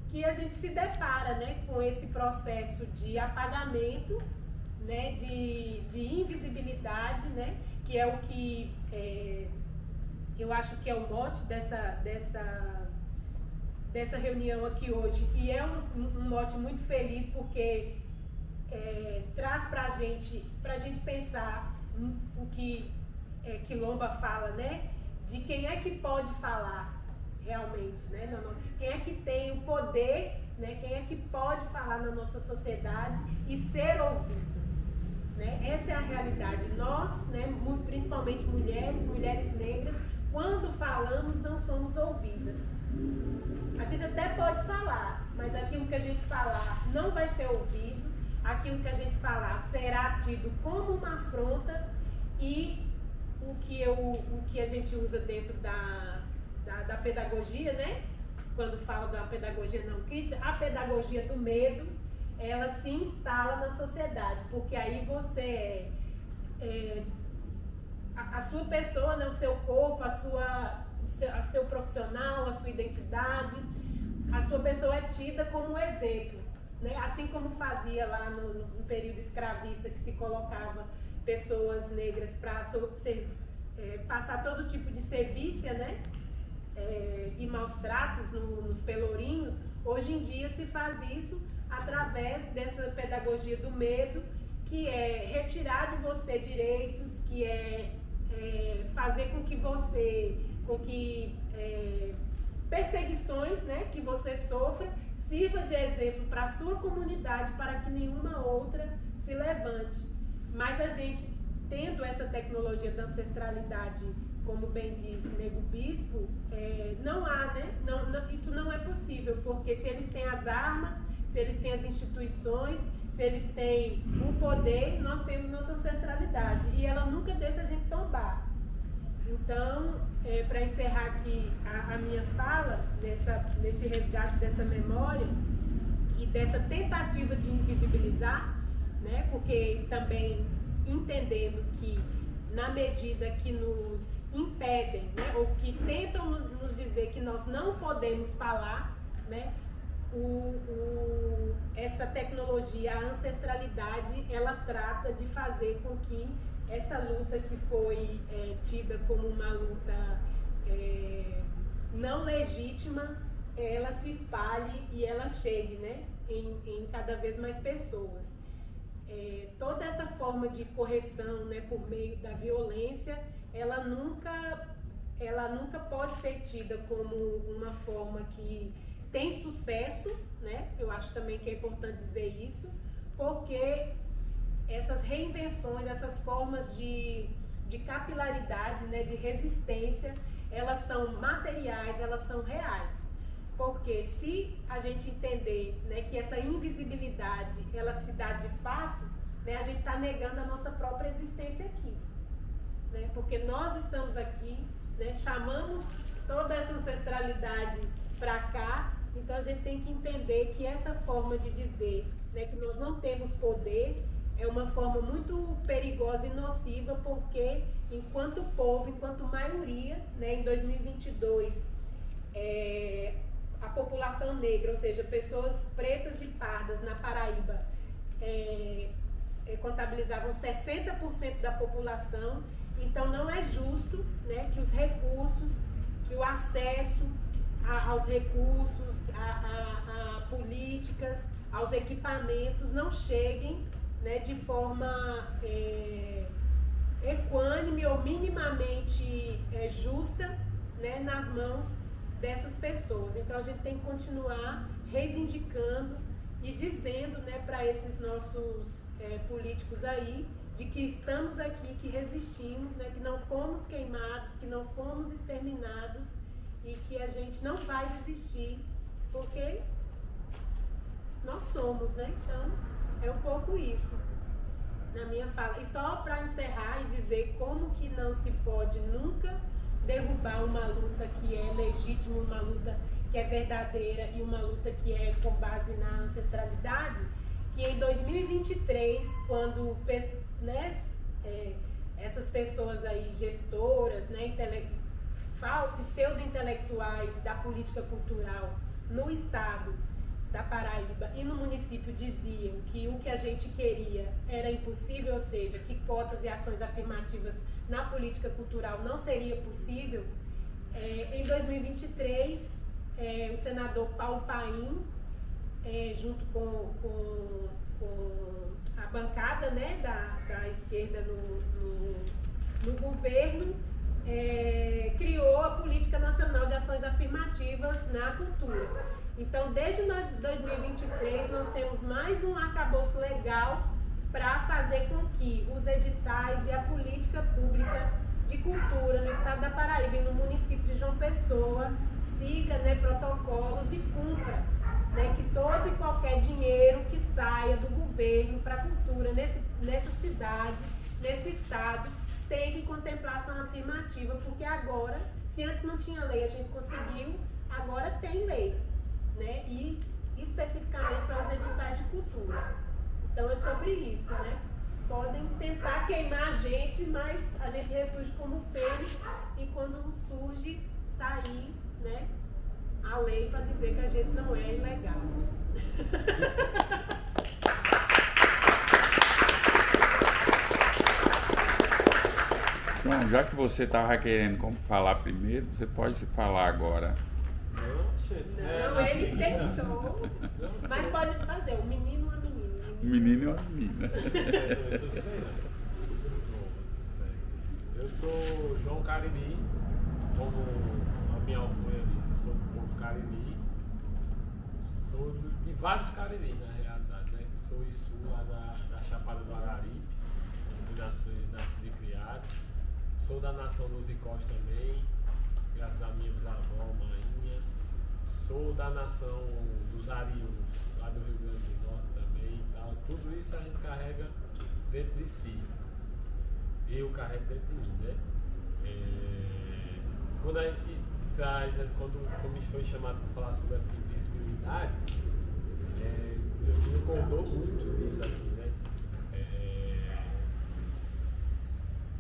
S2: que a gente se depara, né, com esse processo de apagamento, né, de invisibilidade, né, que é o que eu acho que é o mote dessa reunião aqui hoje, e é um mote muito feliz, porque traz pra gente pensar o que Quilomba fala, né, de quem é que pode falar realmente, né, quem é que tem o poder, né, quem é que pode falar na nossa sociedade e ser ouvido, né? Essa é a realidade. Nós, né, principalmente mulheres negras, quando falamos não somos ouvidas. A gente até pode falar, mas aquilo que a gente falar não vai ser ouvido, aquilo que a gente falar será tido como uma afronta e o que a gente usa dentro da pedagogia, né? Quando fala da pedagogia não crítica, a pedagogia do medo, ela se instala na sociedade, porque aí você a sua pessoa, né, o seu corpo, a seu profissional, a sua identidade, a sua pessoa é tida como exemplo, né? Assim como fazia lá no período escravista, que se colocava pessoas negras para passar todo tipo de servícia, né? E maus tratos nos pelourinhos. Hoje em dia se faz isso através dessa pedagogia do medo, que é retirar de você direitos, que é fazer com que perseguições, né, que você sofra, sirva de exemplo para a sua comunidade, para que nenhuma outra se levante. Mas a gente, tendo essa tecnologia da ancestralidade, como bem diz Nego Bispo, não há, né? Isso não é possível, porque se eles têm as armas, se eles têm as instituições, se eles têm o poder, nós temos nossa ancestralidade, e ela nunca deixa a gente tombar. Então, para encerrar aqui a minha fala, nesse resgate dessa memória e dessa tentativa de invisibilizar, né? Porque também entendendo que, na medida que nos impedem, né, ou que tentam nos dizer que nós não podemos falar, né, essa tecnologia, a ancestralidade, ela trata de fazer com que essa luta que foi tida como uma luta não legítima, ela se espalhe e ela chegue, né, em cada vez mais pessoas. Toda essa forma de correção, né, por meio da violência, ela nunca pode ser tida como uma forma que tem sucesso, né? Eu acho também que é importante dizer isso, porque essas reinvenções, essas formas de capilaridade, né, de resistência, elas são materiais, elas são reais. Porque se a gente entender, né, que essa invisibilidade, ela se dá de fato, né, a gente está negando a nossa própria existência aqui. Né? Porque nós estamos aqui, né, chamamos toda essa ancestralidade para cá, então a gente tem que entender que essa forma de dizer, né, que nós não temos poder é uma forma muito perigosa e nociva, porque enquanto povo, enquanto maioria, né, em 2022, a população negra, ou seja, pessoas pretas e pardas na Paraíba, contabilizavam 60% da população. Então não é justo, né, que os recursos, que o acesso aos recursos, a políticas, aos equipamentos não cheguem, né, de forma equânime ou minimamente justa, né, nas mãos dessas pessoas. Então a gente tem que continuar reivindicando e dizendo, né, para esses nossos políticos aí, de que estamos aqui, que resistimos, né, que não fomos queimados, que não fomos exterminados e que a gente não vai desistir, porque nós somos, né? Então, é um pouco isso na minha fala. E só para encerrar e dizer como que não se pode nunca derrubar uma luta que é legítima, uma luta que é verdadeira e uma luta que é com base na ancestralidade, que em 2023, quando, né, essas pessoas aí, gestoras, né, pseudo-intelectuais da política cultural no estado da Paraíba e no município diziam que o que a gente queria era impossível, ou seja, que cotas e ações afirmativas na política cultural não seria possível, em 2023, o senador Paulo Paim, junto com a bancada, né, da esquerda no governo, criou a Política Nacional de Ações Afirmativas na Cultura. Então, desde 2023, nós temos mais um arcabouço legal para fazer com que os editais e a política pública de cultura no estado da Paraíba e no município de João Pessoa siga, né, protocolos e cumpra, né, que todo e qualquer dinheiro que saia do governo para a cultura nessa cidade, nesse estado, tem que contemplação afirmativa, porque agora, se antes não tinha lei, a gente conseguiu, agora tem lei, né? E especificamente para os editais de cultura. Então é sobre isso, né? Podem tentar queimar a gente, mas a gente ressurge como fênix e quando surge, tá aí, né? A lei para dizer que a gente não é ilegal.
S1: Bom, já que você estava querendo falar primeiro, você pode falar agora.
S2: Não, ele deixou. Mas pode fazer, o menino ou a menina.
S1: O menino e a menina.
S3: Eu sou João Cariri, como a minha alcunha diz, eu sou do povo Cariri. Sou de vários Cariri, na realidade, né? Sou Issu lá da Chapada do Araripe, onde nasci e criado. Sou da nação dos Icós também, graças a minha bisavó, Mainha. Sou da nação dos Ariús, lá do Rio Grande do Norte também e tal. Tudo isso a gente carrega dentro de si. Eu carrego dentro de mim, né? Quando a gente traz, quando me foi chamado para falar sobre essa invisibilidade, eu me acordou muito disso assim, né?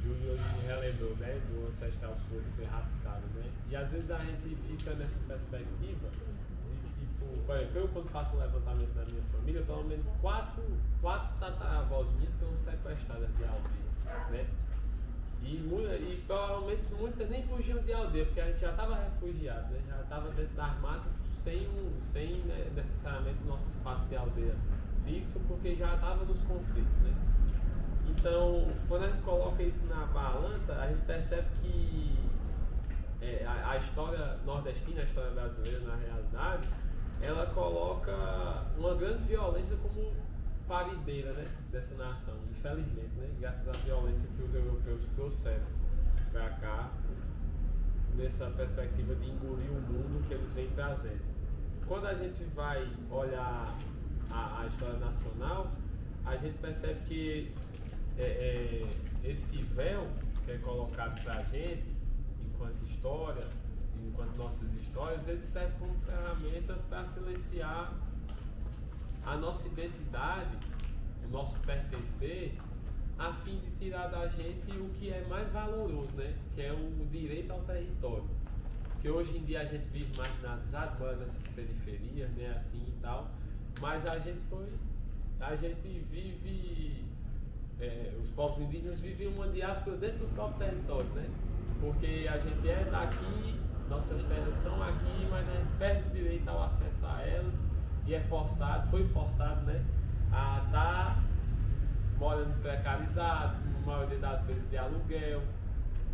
S3: Júlio hoje relembrou, né, do ancestral sul que foi raptado, né? E às vezes a gente fica nessa perspectiva de tipo, por exemplo, eu quando faço o levantamento da minha família, pelo menos quatro tataravós minhas foram sequestradas de aldeia, né? E provavelmente muitas nem fugiam de aldeia, porque a gente já estava refugiado, né? Já estava dentro das matas sem né, necessariamente o nosso espaço de aldeia fixo, porque já estava nos conflitos, né? Então, quando a gente coloca isso na balança, a gente percebe que a história nordestina, a história brasileira, na realidade, ela coloca uma grande violência como parideira, né, dessa nação, infelizmente, né, graças à violência que os europeus trouxeram para cá, nessa perspectiva de engolir o mundo que eles vêm trazendo. Quando a gente vai olhar a história nacional, a gente percebe que esse véu que é colocado para a gente, enquanto história, enquanto nossas histórias, ele serve como ferramenta para silenciar a nossa identidade, o nosso pertencer, a fim de tirar da gente o que é mais valoroso, né? Que é o direito ao território. Porque hoje em dia a gente vive marginalizado, mora nessas periferias, né? Assim e tal, mas a gente vive... os povos indígenas vivem uma diáspora dentro do próprio território, né? Porque a gente é daqui, nossas terras são aqui, mas a gente perde o direito ao acesso a elas e foi forçado, né? A estar morando precarizado, na maioria das vezes de aluguel,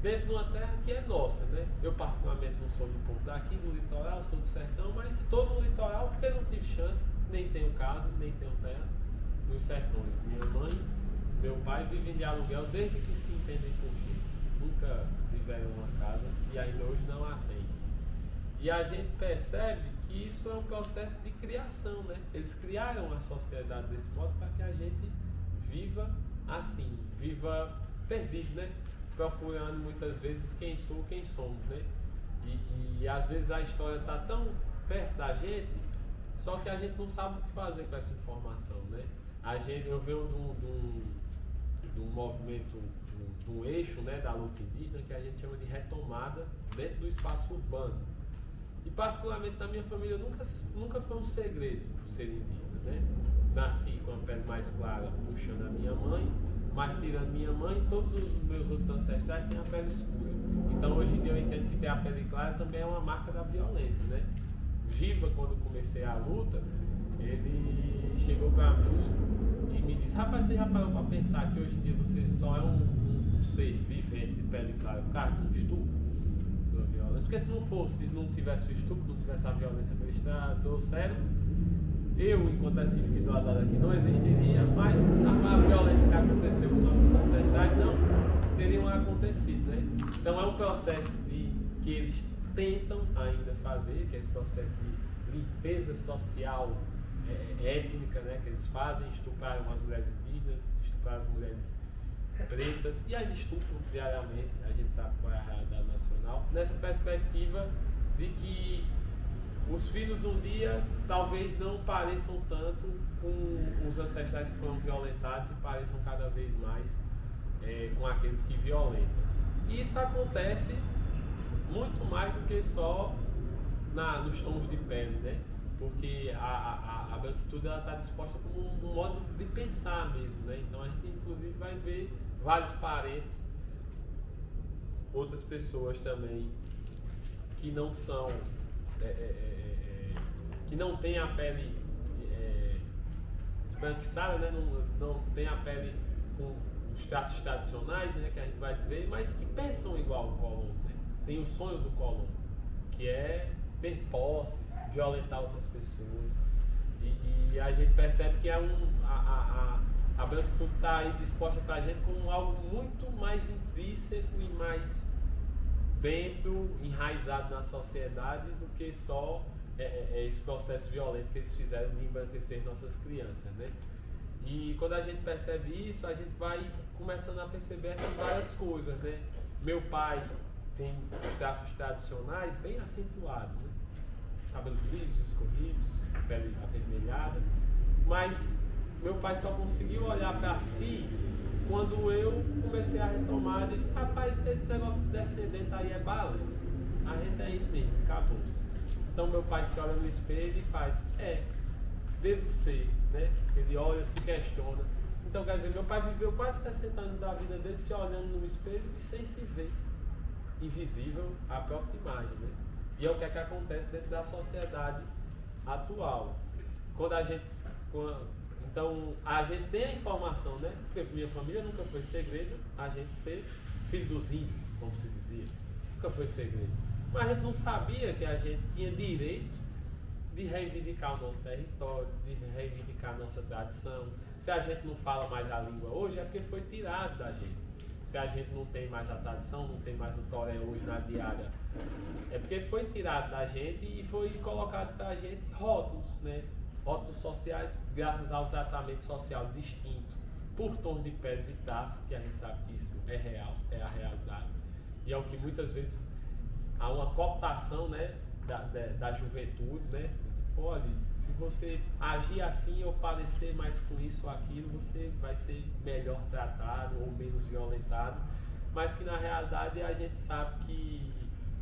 S3: dentro de uma terra que é nossa, né? Eu particularmente não sou do povo daqui, do litoral, sou do sertão, mas estou no litoral porque não tive chance, nem tenho casa, nem tenho terra nos sertões. Minha mãe, meu pai vivem de aluguel desde que se entendem por gente. Nunca tiveram uma casa e ainda hoje não a têm. E a gente percebe que isso é um processo de criação, né? Eles criaram a sociedade desse modo para que a gente viva assim, viva perdido, né? Procurando muitas vezes quem sou, quem somos, né? E às vezes a história está tão perto da gente, só que a gente não sabe o que fazer com essa informação, né? Eu venho de um movimento, de um eixo, né, da luta indígena que a gente chama de retomada dentro do espaço urbano. E particularmente na minha família nunca foi um segredo ser indígena, né? Nasci com a pele mais clara puxando a minha mãe, mas tirando minha mãe, todos os meus outros ancestrais têm a pele escura. Então hoje em dia eu entendo que ter a pele clara também é uma marca da violência, né? O Giva, quando comecei a luta, ele chegou para mim e me disse: rapaz, você já parou para pensar que hoje em dia você só é um ser vivente de pele clara por causa do estupro, da violência? Porque se não tivesse o estupro, não tivesse a violência que eles trouxeram, eu, enquanto essa individualidade aqui, não existiria, mas a violência que aconteceu com nossos ancestrais não teriam acontecido, né? Então é um processo que eles tentam ainda fazer, que é esse processo de limpeza social, étnica, né? Que eles fazem, estupraram as mulheres indígenas, estupraram as mulheres pretas, e ainda estupro diariamente, a gente sabe qual é a realidade nacional, nessa perspectiva de que os filhos um dia talvez não pareçam tanto com os ancestrais que foram violentados e pareçam cada vez mais com aqueles que violentam. E isso acontece muito mais do que só nos tons de pele, né? Porque a branquitude está disposta como um modo de pensar mesmo, né? Então a gente inclusive vai ver vários parentes, outras pessoas também que não são, que não têm a pele esbranquiçada, né? Não tem a pele com os traços tradicionais, né? Que a gente vai dizer, mas que pensam igual o Colombo, né? Tem o sonho do Colombo, que é ter posses, violentar outras pessoas, e a gente percebe que a branquitude está aí disposta para a gente como algo muito mais intrínseco e mais dentro, enraizado na sociedade, do que só esse processo violento que eles fizeram de embranquecer nossas crianças, né? E quando a gente percebe isso, a gente vai começando a perceber essas várias coisas, né? Meu pai tem traços tradicionais bem acentuados, né? Cabelos lisos, escorridos, pele avermelhada, mas meu pai só conseguiu olhar para si quando eu comecei a retomar e disse: rapaz, esse negócio de descendente aí é bala, a gente é ele mesmo, acabou-se. Então meu pai se olha no espelho e faz: devo ser, né? Ele olha, se questiona. Então quer dizer, meu pai viveu quase 60 anos da vida dele se olhando no espelho e sem se ver, invisível à própria imagem, né? E é o que acontece dentro da sociedade atual. Então a gente tem a informação, né? Porque minha família nunca foi segredo, a gente ser filho dos índios, como se dizia, nunca foi segredo. Mas a gente não sabia que a gente tinha direito de reivindicar o nosso território, de reivindicar a nossa tradição. Se a gente não fala mais a língua hoje, é porque foi tirado da gente. Se a gente não tem mais a tradição, não tem mais o toré hoje na diária, é porque foi tirado da gente e foi colocado para a gente rótulos, né? Rótulos sociais, graças ao tratamento social distinto, por tons de peles e traços, que a gente sabe que isso é real, é a realidade. E é o que muitas vezes há uma cooptação, né, da juventude, né? Olha, se você agir assim ou parecer mais com isso ou aquilo, você vai ser melhor tratado ou menos violentado, mas que na realidade a gente sabe que,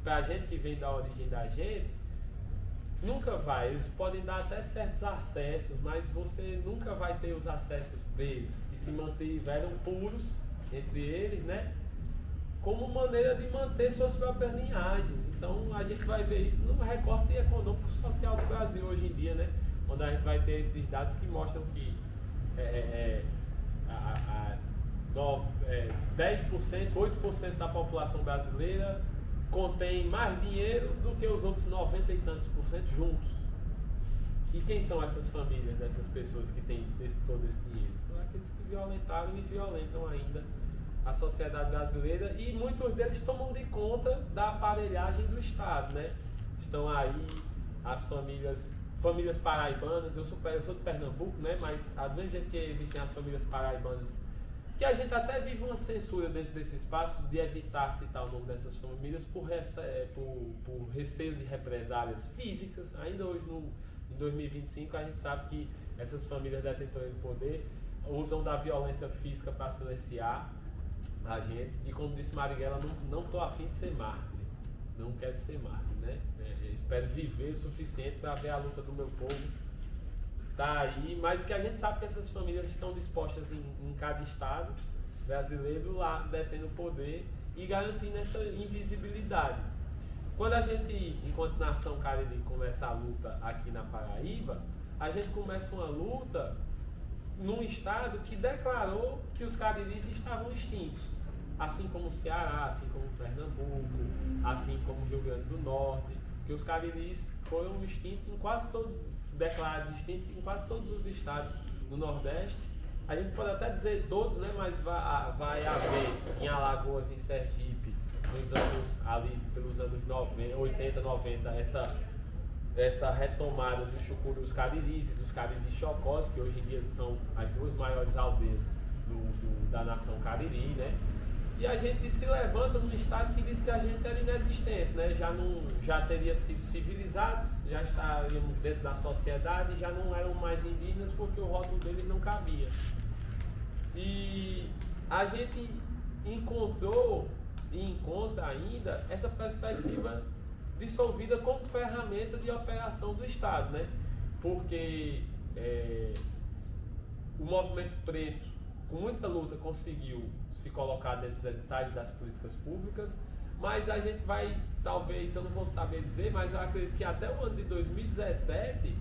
S3: pra gente que vem da origem da gente, nunca vai, eles podem dar até certos acessos, mas você nunca vai ter os acessos deles, que se mantiveram puros entre eles, né? Como maneira de manter suas próprias linhagens. Então a gente vai ver isso no recorte econômico social do Brasil hoje em dia, né? Onde a gente vai ter esses dados que mostram que 10%, 8% da população brasileira contém mais dinheiro do que os outros 90 e tantos % juntos. E quem são essas famílias dessas pessoas que têm todo esse dinheiro? São aqueles que violentaram e violentam ainda a sociedade brasileira, e muitos deles tomam de conta da aparelhagem do Estado, né? Estão aí as famílias paraibanas. Eu sou de Pernambuco, né? Mas do mesmo jeito que existem as famílias paraibanas, que a gente até vive uma censura dentro desse espaço de evitar citar o nome dessas famílias por receio de represálias físicas. Ainda hoje, em 2025, a gente sabe que essas famílias detentoras do poder usam da violência física para silenciar a gente. E como disse Marighella, não estou afim de ser mártir, não quero ser mártir, né? Espero viver o suficiente para ver a luta do meu povo tá aí, mas que a gente sabe que essas famílias estão dispostas em cada estado brasileiro lá detendo o poder e garantindo essa invisibilidade. Quando a gente, enquanto nação Cariri, começa a luta aqui na Paraíba, a gente começa uma luta num estado que declarou que os cariris estavam extintos, assim como o Ceará, assim como o Pernambuco, assim como o Rio Grande do Norte, que os cariris foram extintos em quase declarados extintos em quase todos os estados do Nordeste. A gente pode até dizer todos, né, mas vai haver em Alagoas, em Sergipe, nos anos ali, pelos anos 80, 90, essa retomada dos cariris e dos cariris chocós, que hoje em dia são as duas maiores aldeias da nação Cariri, né? E a gente se levanta num estado que diz que a gente era inexistente, né? Já teria sido civilizados, já estaríamos dentro da sociedade, já não eram mais indígenas porque o rótulo deles não cabia. E a gente encontrou e encontra ainda essa perspectiva dissolvida como ferramenta de operação do Estado, né? Porque o movimento preto, com muita luta, conseguiu se colocar dentro dos editais das políticas públicas, mas a gente vai, talvez, eu não vou saber dizer, mas eu acredito que até o ano de 2017,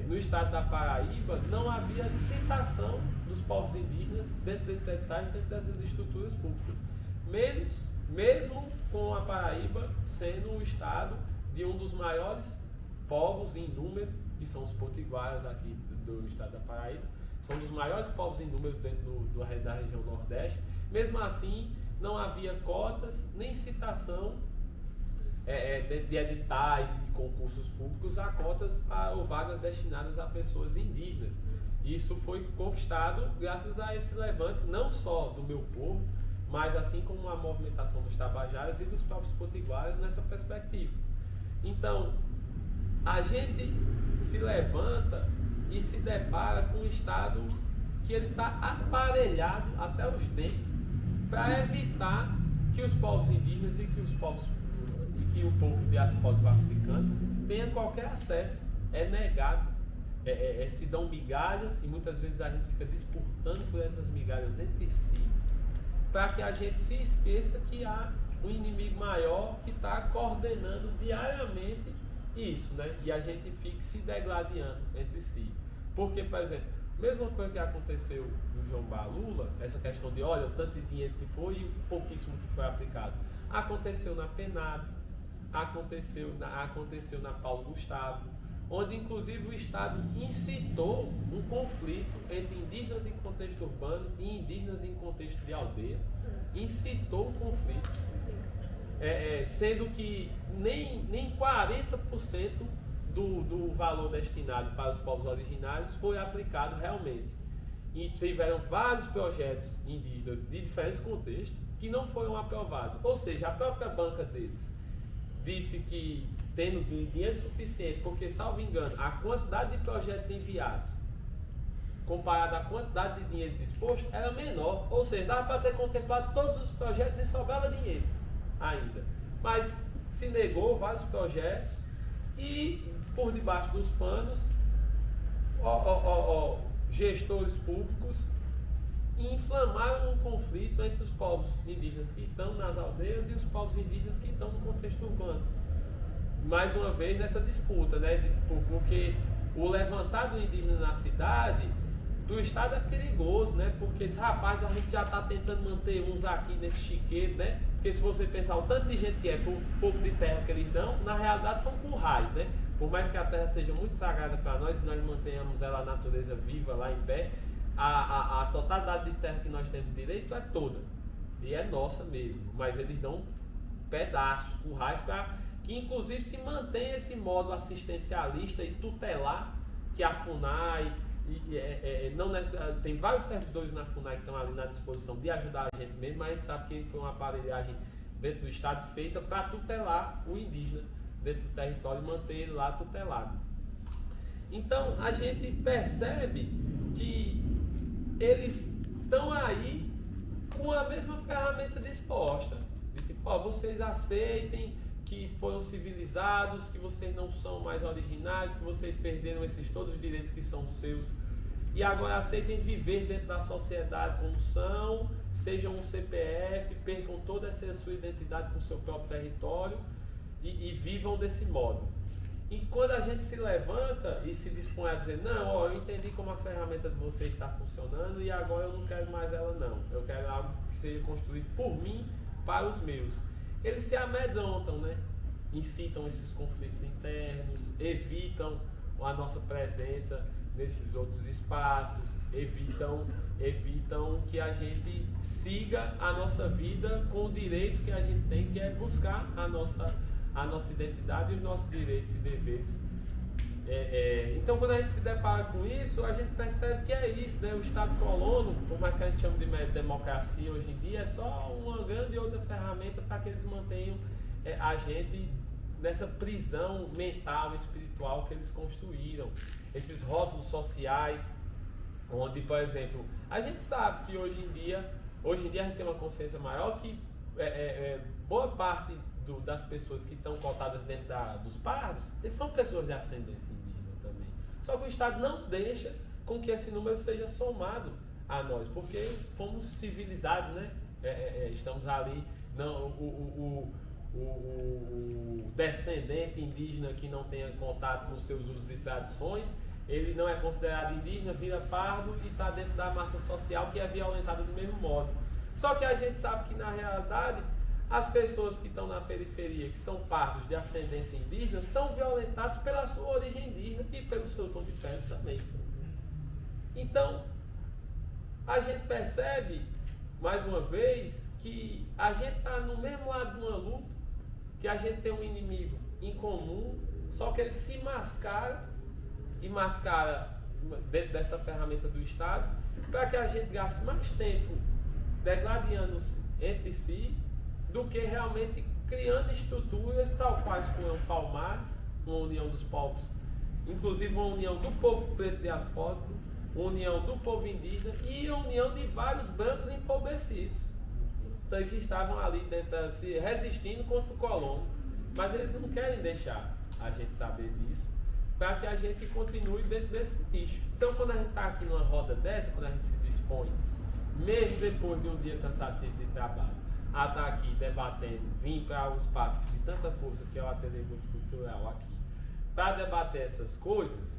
S3: no estado da Paraíba, não havia citação dos povos indígenas dentro desses editais, dentro dessas estruturas públicas. Mesmo com a Paraíba sendo o estado de um dos maiores povos em número, que são os potiguaras aqui do estado da Paraíba, são um dos maiores povos em número dentro da região Nordeste. Mesmo assim, não havia cotas nem citação de editais, de concursos públicos, a cotas ou vagas destinadas a pessoas indígenas. Isso foi conquistado graças a esse levante, não só do meu povo, mas assim como a movimentação dos tabajaras e dos próprios potiguaras nessa perspectiva. Então, a gente se levanta e se depara com um Estado que ele está aparelhado até os dentes para evitar que os povos indígenas e que o povo diaspórico africano tenha qualquer acesso. É negado, se dão migalhas e muitas vezes a gente fica disputando por essas migalhas entre si, para que a gente se esqueça que há um inimigo maior que está coordenando diariamente isso, né? E a gente fica se degladiando entre si. Porque, por exemplo, mesma coisa que aconteceu no João Balula, essa questão de, olha, o tanto de dinheiro que foi e o pouquíssimo que foi aplicado, aconteceu na PENAB, aconteceu na Paulo Gustavo, onde inclusive o Estado incitou um conflito entre indígenas em contexto urbano e indígenas em contexto de aldeia, incitou um conflito, sendo que nem 40% do valor destinado para os povos originários foi aplicado realmente. E tiveram vários projetos indígenas de diferentes contextos que não foram aprovados. Ou seja, a própria banca deles disse que tendo dinheiro suficiente, porque, salvo engano, a quantidade de projetos enviados comparada à quantidade de dinheiro disposto era menor. Ou seja, dava para ter contemplado todos os projetos e sobrava dinheiro ainda. Mas se negou vários projetos e, por debaixo dos panos, gestores públicos inflamaram um conflito entre os povos indígenas que estão nas aldeias e os povos indígenas que estão no contexto urbano. Mais uma vez nessa disputa, né? Porque o levantar do indígena na cidade, do estado é perigoso, né? Porque diz, rapaz, a gente já está tentando manter uns aqui nesse chiqueiro, né? Porque se você pensar o tanto de gente que é por pouco de terra que eles dão, na realidade são currais, né? Por mais que a terra seja muito sagrada para nós e nós mantenhamos ela, a natureza viva lá em pé, a totalidade de terra que nós temos direito é toda. E é nossa mesmo. Mas eles dão pedaços, currais, para que inclusive se mantenha esse modo assistencialista e tutelar que a FUNAI, tem vários servidores na FUNAI que estão ali na disposição de ajudar a gente mesmo, mas a gente sabe que foi uma aparelhagem dentro do Estado feita para tutelar o indígena dentro do território e manter ele lá tutelado. Então a gente percebe que eles estão aí com a mesma ferramenta disposta. De tipo, vocês aceitem que foram civilizados, que vocês não são mais originários, que vocês perderam todos os direitos que são seus, e agora aceitem viver dentro da sociedade como são, sejam um CPF, percam toda essa sua identidade com o seu próprio território e vivam desse modo. E quando a gente se levanta e se dispõe a dizer, não, eu entendi como a ferramenta de vocês está funcionando e agora eu não quero mais ela não, eu quero algo que seja construído por mim para os meus. Eles se amedrontam, né? Incitam esses conflitos internos, evitam a nossa presença nesses outros espaços, evitam que a gente siga a nossa vida com o direito que a gente tem, que é buscar a nossa identidade e os nossos direitos e deveres Então, quando a gente se depara com isso, a gente percebe que é isso, né? O Estado colono, por mais que a gente chame de democracia hoje em dia, é só uma grande outra ferramenta para que eles mantenham a gente nessa prisão mental, espiritual que eles construíram. Esses rótulos sociais, onde, por exemplo, a gente sabe que hoje em dia a gente tem uma consciência maior que boa parte das pessoas que estão cotadas dentro dos pardos, eles são pessoas de ascendência indígena também. Só que o Estado não deixa com que esse número seja somado a nós, porque fomos civilizados, né? Estamos ali, não, o descendente indígena que não tenha contato com seus usos e tradições, ele não é considerado indígena, vira pardo e está dentro da massa social que é violentada do mesmo modo. Só que a gente sabe que na realidade as pessoas que estão na periferia, que são pardos de ascendência indígena, são violentados pela sua origem indígena e pelo seu tom de pele também. Então, a gente percebe, mais uma vez, que a gente está no mesmo lado de uma luta, que a gente tem um inimigo em comum, só que ele se mascara e mascara dentro dessa ferramenta do Estado, para que a gente gaste mais tempo degladiando-se entre si, do que realmente criando estruturas tal quais como Palmares, uma união dos povos, inclusive uma união do povo preto diaspórico, uma união do povo indígena e a união de vários brancos empobrecidos, então, que estavam ali dentro, se resistindo contra o colono, mas eles não querem deixar a gente saber disso, para que a gente continue dentro desse nicho. Então, quando a gente está aqui numa roda dessa, quando a gente se dispõe, mesmo depois de um dia cansativo de trabalho, a estar aqui debatendo, vir para um espaço de tanta força que é o Ateliê Multicultural aqui, para debater essas coisas,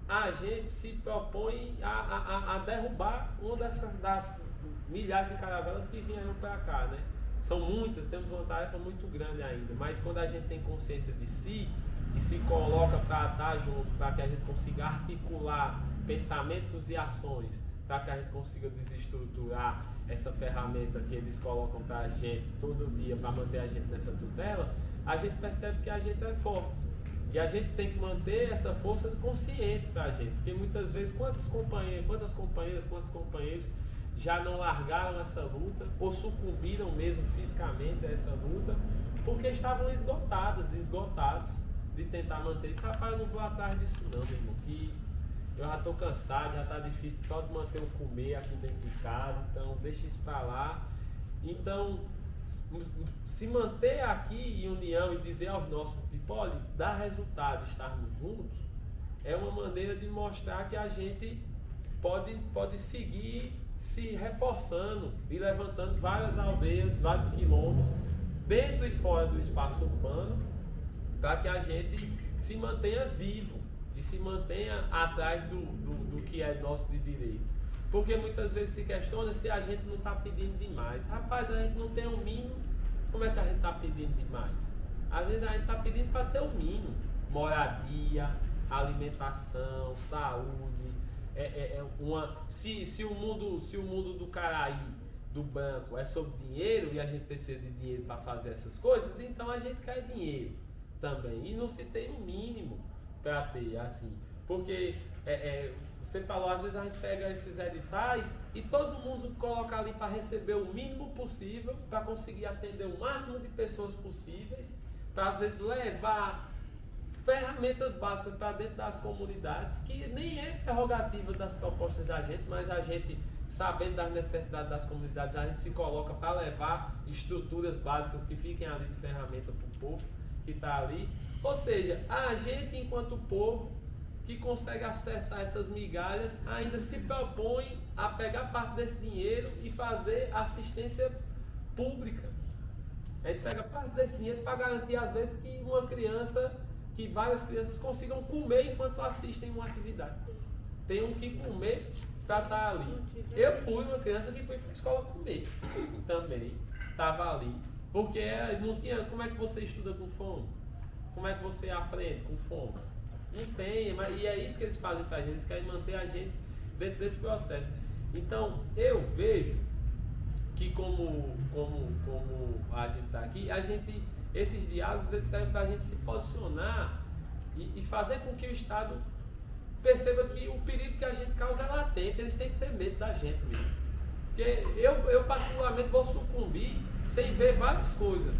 S3: a gente se propõe a derrubar uma das milhares de caravelas que vieram para cá, né? São muitas, temos uma tarefa muito grande ainda, mas quando a gente tem consciência de si e se coloca para estar junto, para que a gente consiga articular pensamentos e ações, para que a gente consiga desestruturar essa ferramenta que eles colocam para a gente todo dia, para manter a gente nessa tutela, a gente percebe que a gente é forte. E a gente tem que manter essa força consciente para a gente, porque muitas vezes quantas companheiras, quantos companheiros já não largaram essa luta ou sucumbiram mesmo fisicamente a essa luta porque estavam esgotados de tentar manter isso. Rapaz, eu não vou atrás disso não, meu irmão, que eu já estou cansado, já está difícil só de manter o comer aqui dentro de casa, então deixa isso para lá. Então, se manter aqui em união e dizer aos nossos, tipo, olha, dá resultado estarmos juntos, é uma maneira de mostrar que a gente pode seguir se reforçando e levantando várias aldeias, vários quilombos, dentro e fora do espaço urbano, para que a gente se mantenha vivo e se mantenha atrás do que é nosso de direito. Porque muitas vezes se questiona se a gente não está pedindo demais. Rapaz, a gente não tem o mínimo, como é que a gente está pedindo demais? Às vezes a gente está pedindo para ter o mínimo: moradia, alimentação, saúde. Se o mundo do Caraí, do banco, é sobre dinheiro e a gente precisa de dinheiro para fazer essas coisas, então a gente quer dinheiro também. E não se tem o mínimo para ter, assim. Porque você falou, às vezes a gente pega esses editais e todo mundo coloca ali para receber o mínimo possível, para conseguir atender o máximo de pessoas possíveis, para às vezes levar ferramentas básicas para dentro das comunidades, que nem é prerrogativa das propostas da gente, mas a gente, sabendo das necessidades das comunidades, a gente se coloca para levar estruturas básicas que fiquem ali de ferramenta para o povo que está ali. Ou seja, a gente, enquanto povo que consegue acessar essas migalhas, ainda se propõe a pegar parte desse dinheiro e fazer assistência pública. A gente pega parte desse dinheiro para garantir, às vezes, que várias crianças consigam comer enquanto assistem uma atividade. Tem que comer para estar ali. Eu fui uma criança que foi para a escola comer também, estava ali. Porque não tinha. Como é que você estuda com fome? Como é que você aprende com fome? Não tem, e é isso que eles fazem para a gente, eles querem manter a gente dentro desse processo. Então, eu vejo que como a gente está aqui, esses diálogos eles servem para a gente se posicionar e fazer com que o Estado perceba que o perigo que a gente causa é latente, eles têm que ter medo da gente mesmo. Porque eu particularmente vou sucumbir sem ver várias coisas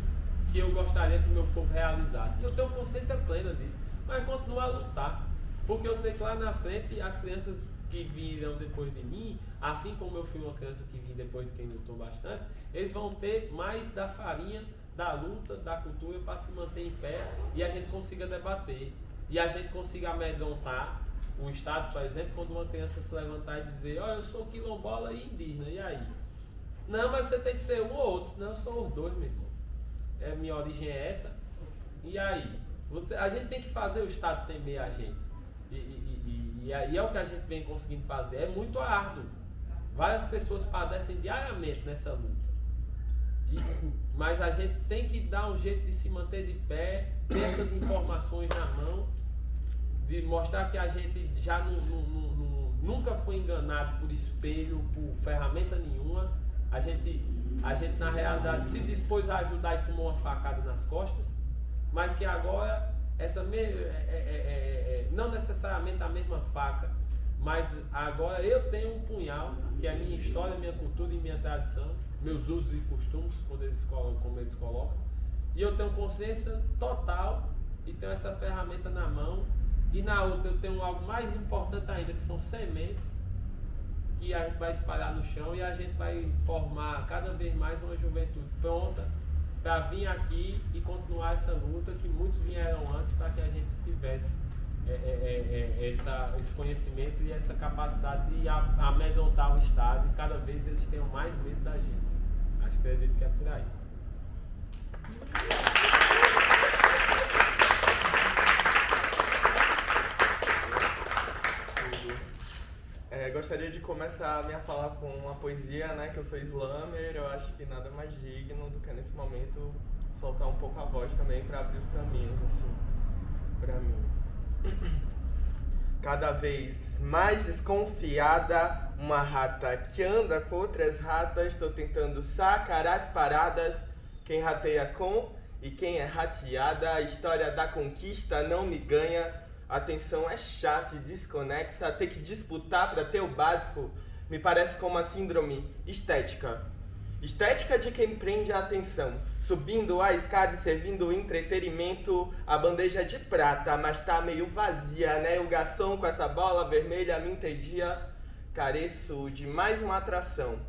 S3: que eu gostaria que o meu povo realizasse. Eu tenho consciência plena disso, mas continuo a lutar, porque eu sei que lá na frente as crianças que virão depois de mim, assim como eu fui uma criança que vim depois de quem lutou bastante, eles vão ter mais da farinha, da luta, da cultura para se manter em pé e a gente consiga debater. E a gente consiga amedrontar o Estado, por exemplo, quando uma criança se levantar e dizer: ó, eu sou quilombola e indígena, e aí? Não, mas você tem que ser um ou outro, senão eu sou os dois, meu irmão. Minha origem é essa. E aí? A gente tem que fazer o Estado temer a gente. E é o que a gente vem conseguindo fazer. É muito árduo. Várias pessoas padecem diariamente nessa luta. Mas a gente tem que dar um jeito de se manter de pé, ter essas informações na mão, de mostrar que a gente já nunca foi enganado por espelho, por ferramenta nenhuma. A gente na realidade se dispôs a ajudar e tomou uma facada nas costas, mas que agora não necessariamente a mesma faca, mas agora eu tenho um punhal, que é a minha história, minha cultura e minha tradição, meus usos e costumes, como eles colocam, e eu tenho consciência total e tenho essa ferramenta na mão. E na outra eu tenho algo mais importante ainda, que são sementes, que a gente vai espalhar no chão e a gente vai formar cada vez mais uma juventude pronta para vir aqui e continuar essa luta que muitos vieram antes, para que a gente tivesse esse conhecimento e essa capacidade de amedrontar o Estado, e cada vez eles tenham mais medo da gente. Acredito que é por aí.
S9: Gostaria de começar a minha fala com uma poesia, né, que eu sou slammer. Eu acho que nada mais digno do que nesse momento soltar um pouco a voz também para abrir os caminhos, assim, para mim. Cada vez mais desconfiada, uma rata que anda com outras ratas, estou tentando sacar as paradas, quem rateia com e quem é rateada, a história da conquista não me ganha. Atenção é chata e desconexa, ter que disputar para ter o básico me parece como uma síndrome estética. Estética de quem prende a atenção, subindo a escada e servindo o entretenimento, a bandeja de prata, mas tá meio vazia, né? O garçom com essa bola vermelha me entedia, careço de mais uma atração.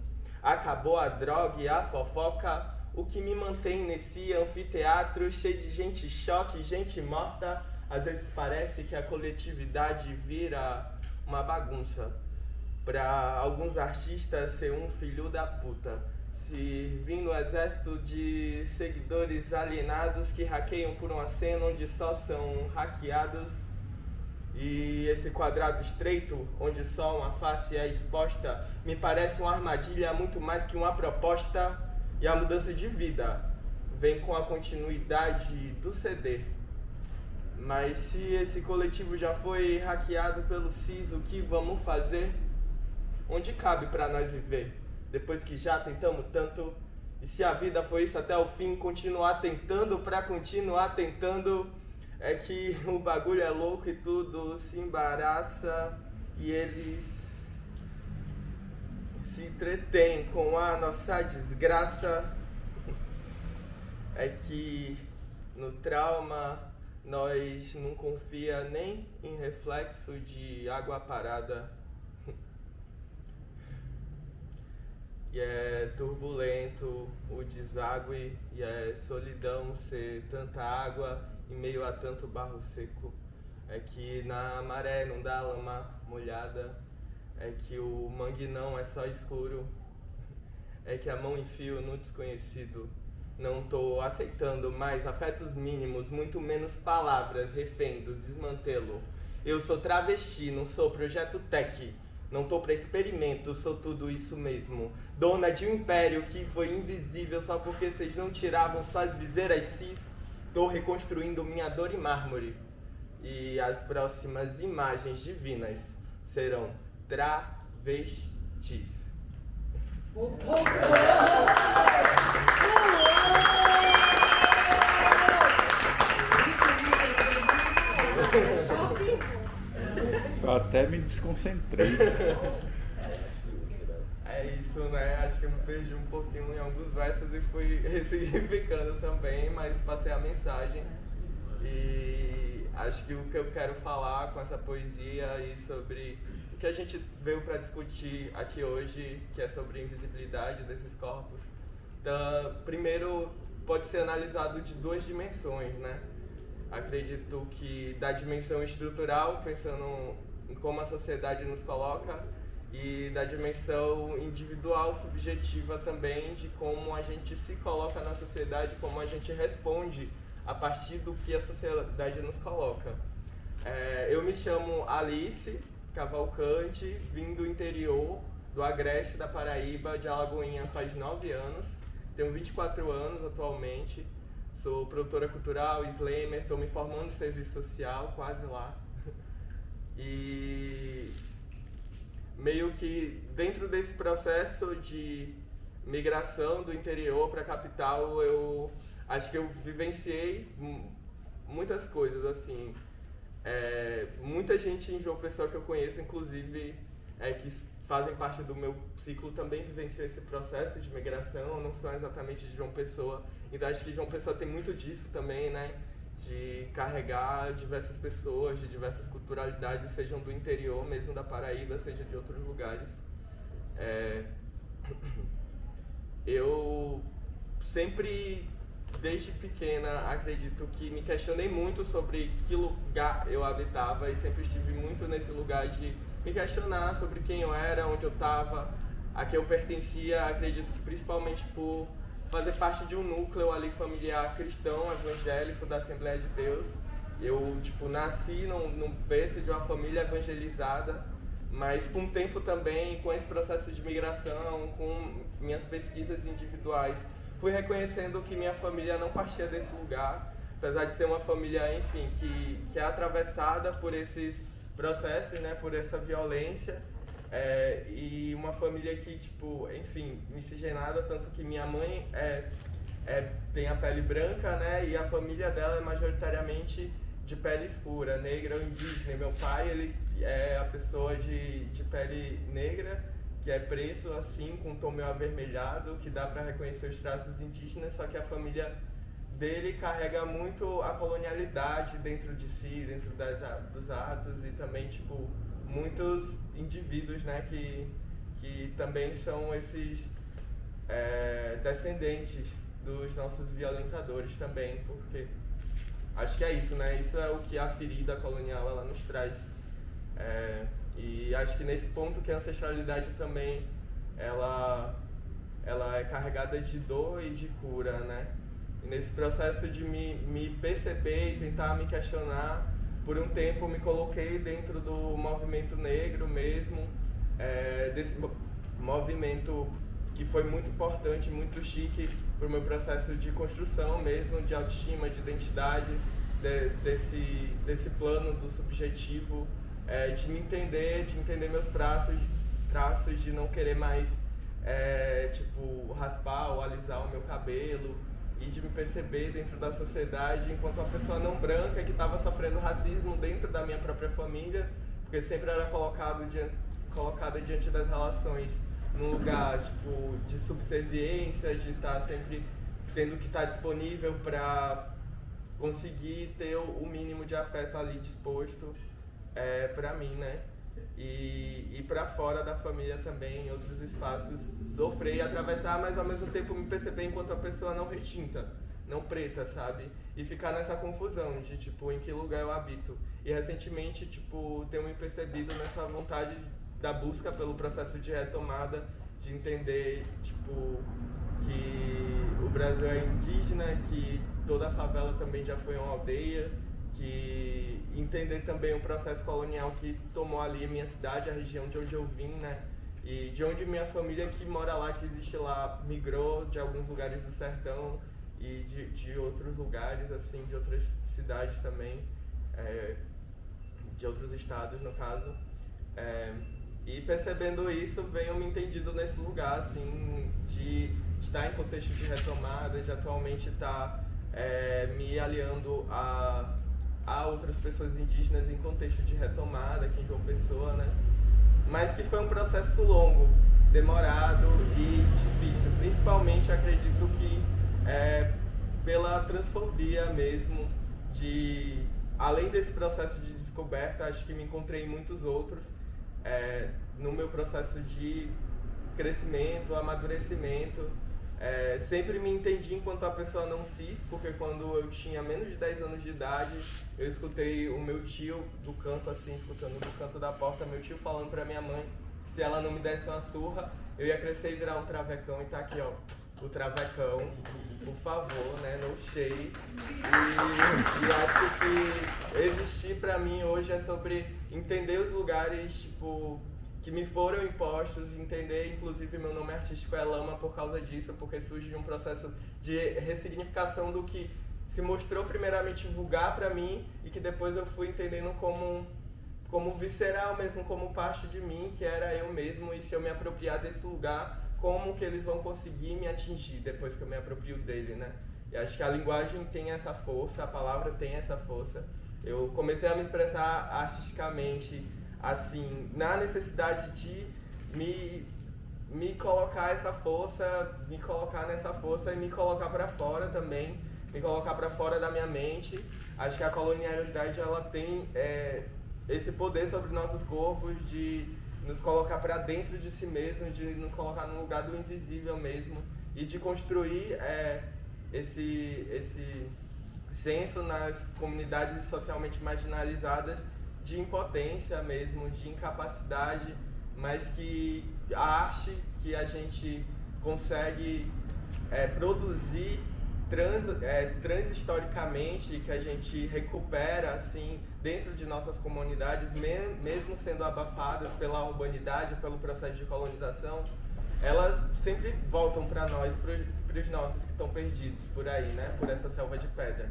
S9: Acabou a droga e a fofoca, o que me mantém nesse anfiteatro cheio de gente choque, gente morta. Às vezes parece que a coletividade vira uma bagunça. Para alguns artistas ser um filho da puta, servindo um exército de seguidores alienados que hackeiam por uma cena onde só são hackeados. E esse quadrado estreito, onde só uma face é exposta, me parece uma armadilha muito mais que uma proposta. E a mudança de vida vem com a continuidade do CD. Mas se esse coletivo já foi hackeado pelo CIS, o que vamos fazer? Onde cabe para nós viver? Depois que já tentamos tanto, e se a vida foi isso até o fim, continuar tentando pra continuar tentando, é que o bagulho é louco e tudo se embaraça e eles se entretêm com a nossa desgraça. É que no trauma nós não confia nem em reflexo de água parada. E é turbulento o deságue e é solidão ser tanta água em meio a tanto barro seco. É que na maré não dá lama molhada. É que o mangue não é só escuro. É que a mão em fio no desconhecido. Não tô aceitando mais afetos mínimos, muito menos palavras, refém do desmantelo. Eu sou travesti, não sou projeto tech. Não tô pra experimento, sou tudo isso mesmo. Dona de um império que foi invisível só porque vocês não tiravam suas viseiras cis. Tô reconstruindo minha dor em mármore. E as próximas imagens divinas serão travestis.
S1: até me desconcentrei.
S9: É isso, né? Acho que eu me perdi um pouquinho em alguns versos e fui ressignificando também, mas passei a mensagem. E acho que o que eu quero falar com essa poesia e sobre o que a gente veio para discutir aqui hoje, que é sobre a invisibilidade desses corpos, primeiro pode ser analisado de duas dimensões, né? Acredito que da dimensão estrutural, pensando em como a sociedade nos coloca, e da dimensão individual, subjetiva também, de como a gente se coloca na sociedade, como a gente responde a partir do que a sociedade nos coloca. Eu me chamo Alice Cavalcante, vim do interior, do Agreste, da Paraíba, de Alagoinha faz 9 anos, tenho 24 anos atualmente, sou produtora cultural, slammer, estou me formando em serviço social, quase lá. E meio que dentro desse processo de migração do interior para a capital, eu acho que eu vivenciei muitas coisas, assim. Muita gente em João Pessoa que eu conheço, inclusive, que fazem parte do meu ciclo, também vivenciou esse processo de migração, não são exatamente de João Pessoa. Então acho que João Pessoa tem muito disso também, né? De carregar diversas pessoas, de diversas culturalidades, sejam do interior mesmo da Paraíba, seja de outros lugares. Eu sempre, desde pequena, acredito que me questionei muito sobre que lugar eu habitava e sempre estive muito nesse lugar de me questionar sobre quem eu era, onde eu estava, a que eu pertencia. Acredito que principalmente por fazer parte de um núcleo ali familiar cristão, evangélico, da Assembleia de Deus. Eu, nasci num berço de uma família evangelizada, mas com o tempo também, com esse processo de migração, com minhas pesquisas individuais, fui reconhecendo que minha família não partia desse lugar, apesar de ser uma família, enfim, que é atravessada por esses processos, né, por essa violência. E uma família que, enfim, miscigenada, tanto que minha mãe tem a pele branca, né, e a família dela é majoritariamente de pele escura, negra ou indígena. E meu pai, ele é a pessoa de pele negra, que é preto, assim, com um tom meio avermelhado, que dá para reconhecer os traços indígenas, só que a família dele carrega muito a colonialidade dentro de si, dentro dos atos, e também, muitos indivíduos, né, que também são esses descendentes dos nossos violentadores também, porque acho que é isso, né, isso é o que a ferida colonial ela nos traz. E acho que nesse ponto que a ancestralidade também, ela é carregada de dor e de cura, né, e nesse processo de me perceber e tentar me questionar, por um tempo me coloquei dentro do movimento negro mesmo, desse movimento que foi muito importante, muito chique para o meu processo de construção mesmo, de autoestima, de identidade, desse plano do subjetivo, de me entender, de entender meus traços, de não querer mais raspar ou alisar o meu cabelo, e de me perceber dentro da sociedade enquanto uma pessoa não branca que estava sofrendo racismo dentro da minha própria família, porque sempre era colocada diante das relações num lugar de subserviência, de estar sempre tendo que estar disponível para conseguir ter o mínimo de afeto ali disposto para mim, né? E para fora da família também, em outros espaços, sofrer e atravessar, mas ao mesmo tempo me perceber enquanto a pessoa não retinta, não preta, sabe? E ficar nessa confusão de, em que lugar eu habito. E recentemente, tenho me percebido nessa vontade da busca pelo processo de retomada, de entender, que o Brasil é indígena, que toda a favela também já foi uma aldeia, que entender também o processo colonial que tomou ali a minha cidade, a região de onde eu vim, né? E de onde minha família que mora lá, que existe lá, migrou de alguns lugares do sertão e de outros lugares, assim, de outras cidades também, de outros estados, no caso. E percebendo isso, venho me entendido nesse lugar, assim, de estar em contexto de retomada, de atualmente estar me aliando a a outras pessoas indígenas em contexto de retomada aqui em João Pessoa, né? Mas que foi um processo longo, demorado e difícil. Principalmente, acredito que pela transfobia mesmo, além desse processo de descoberta, acho que me encontrei em muitos outros, no meu processo de crescimento, amadurecimento. Sempre me entendi enquanto a pessoa não cis, porque quando eu tinha menos de 10 anos de idade, eu escutei o meu tio do canto, assim, escutando do canto da porta, meu tio falando pra minha mãe que se ela não me desse uma surra, eu ia crescer e virar um travecão, e tá aqui, ó, o travecão, por favor, né, no shade. E acho que existir pra mim hoje é sobre entender os lugares, tipo, que me foram impostos, entender, inclusive meu nome artístico é Lama por causa disso, porque surge de um processo de ressignificação do que se mostrou primeiramente vulgar pra mim e que depois eu fui entendendo como visceral mesmo, como parte de mim, que era eu mesmo, e se eu me apropriar desse lugar, como que eles vão conseguir me atingir depois que eu me aproprio dele, né? E acho que a linguagem tem essa força, a palavra tem essa força. Eu comecei a me expressar artisticamente, assim, na necessidade de me colocar essa força, me colocar nessa força e me colocar para fora também, me colocar para fora da minha mente. Acho que a colonialidade, ela tem esse poder sobre nossos corpos de nos colocar para dentro de si mesmo, de nos colocar no lugar do invisível mesmo e de construir esse senso nas comunidades socialmente marginalizadas de impotência mesmo, de incapacidade, mas que a arte que a gente consegue produzir transhistoricamente, que a gente recupera assim dentro de nossas comunidades, mesmo sendo abafadas pela urbanidade, pelo processo de colonização, elas sempre voltam para nós, para os nossos que estão perdidos por aí, né, por essa selva de pedra.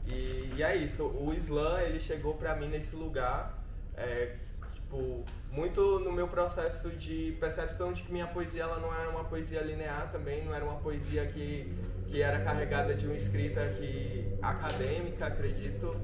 S9: E é isso, o slam, ele chegou pra mim nesse lugar, tipo, muito no meu processo de percepção de que minha poesia, ela não era uma poesia linear também, não era uma poesia que era carregada de uma escrita acadêmica, acredito.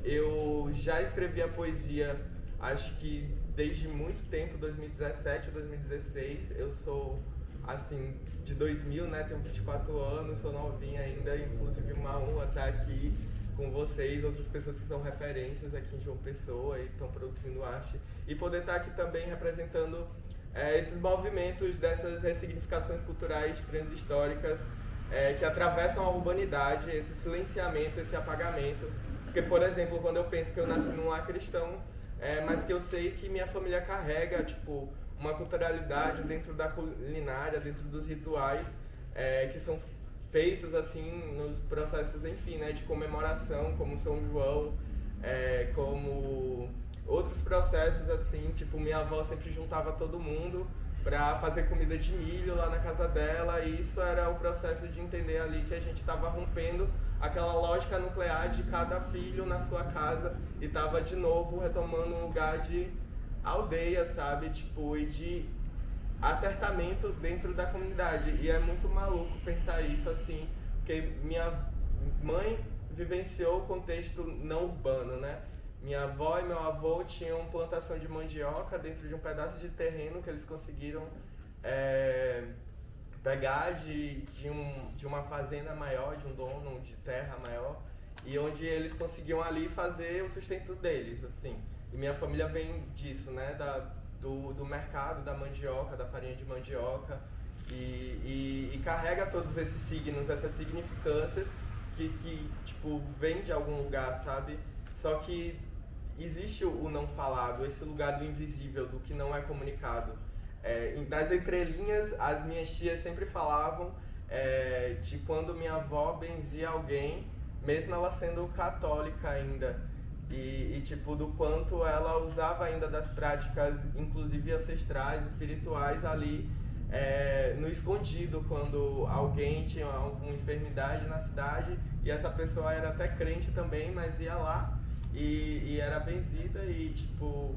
S9: Eu já escrevia poesia, acho que desde muito tempo, 2017, 2016, eu sou, assim, de 2000, né, tenho 24 anos, sou novinha ainda, inclusive uma honra estar aqui com vocês, outras pessoas que são referências aqui em João Pessoa e estão produzindo arte, e poder estar aqui também representando esses movimentos dessas ressignificações culturais transhistóricas que atravessam a urbanidade, esse silenciamento, esse apagamento. Porque, por exemplo, quando eu penso que eu nasci num lar cristão, mas que eu sei que minha família carrega, tipo, uma culturalidade dentro da culinária, dentro dos rituais, que são feitos assim nos processos, enfim, né, de comemoração, como São João, como outros processos assim, tipo, minha avó sempre juntava todo mundo para fazer comida de milho lá na casa dela, e isso era o processo de entender ali que a gente estava rompendo aquela lógica nuclear de cada filho na sua casa e estava de novo retomando um lugar de aldeia, sabe, tipo, e de acertamento dentro da comunidade. E é muito maluco pensar isso assim, porque minha mãe vivenciou o contexto não urbano, né? Minha avó e meu avô tinham plantação de mandioca dentro de um pedaço de terreno que eles conseguiram pegar de uma fazenda maior, de um dono de terra maior, e onde eles conseguiam ali fazer o sustento deles, assim. E minha família vem disso, né, do mercado da mandioca, da farinha de mandioca, e carrega todos esses signos, essas significâncias que tipo, vem de algum lugar, sabe? Só que existe o não falado, esse lugar do invisível, do que não é comunicado. Das entrelinhas, as minhas tias sempre falavam de quando minha avó benzia alguém, mesmo ela sendo católica ainda, e tipo, do quanto ela usava ainda das práticas, inclusive ancestrais, espirituais ali, no escondido, quando alguém tinha alguma enfermidade na cidade, e essa pessoa era até crente também, mas ia lá e era benzida, e tipo,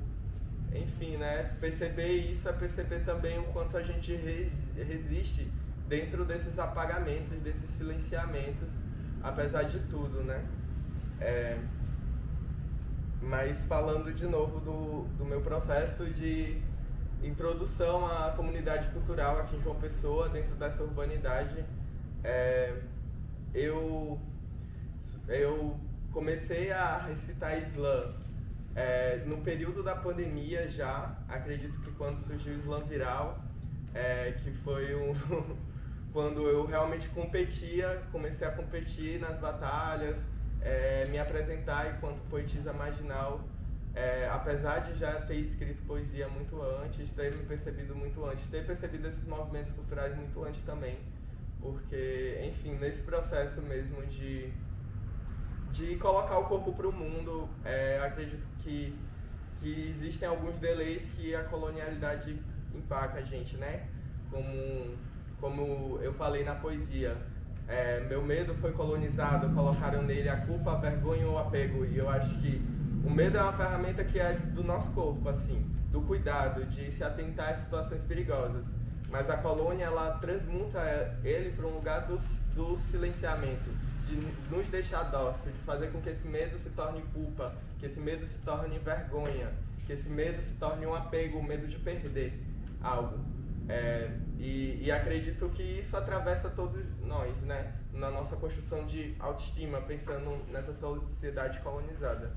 S9: enfim, né, perceber isso é perceber também o quanto a gente resiste dentro desses apagamentos, desses silenciamentos, apesar de tudo, né. Mas falando de novo do meu processo de introdução à comunidade cultural aqui em João Pessoa, dentro dessa urbanidade, eu comecei a recitar slam no período da pandemia já, acredito que quando surgiu o slam viral, que foi quando eu realmente comecei a competir nas batalhas, me apresentar enquanto poetisa marginal, apesar de já ter escrito poesia muito antes, ter me percebido muito antes, ter percebido esses movimentos culturais muito antes também, porque, enfim, nesse processo mesmo de colocar o corpo para o mundo, acredito que existem alguns delays que a colonialidade empaca a gente, né? Como eu falei na poesia, meu medo foi colonizado, colocaram nele a culpa, a vergonha ou o apego, e eu acho que o medo é uma ferramenta que é do nosso corpo, assim, do cuidado, de se atentar a situações perigosas, mas a colônia, ela transmuta ele para um lugar do silenciamento, de nos deixar dócil, de fazer com que esse medo se torne culpa, que esse medo se torne vergonha, que esse medo se torne um apego, o medo de perder algo. E acredito que isso atravessa todos nós, né? Na nossa construção de autoestima, pensando nessa sociedade colonizada.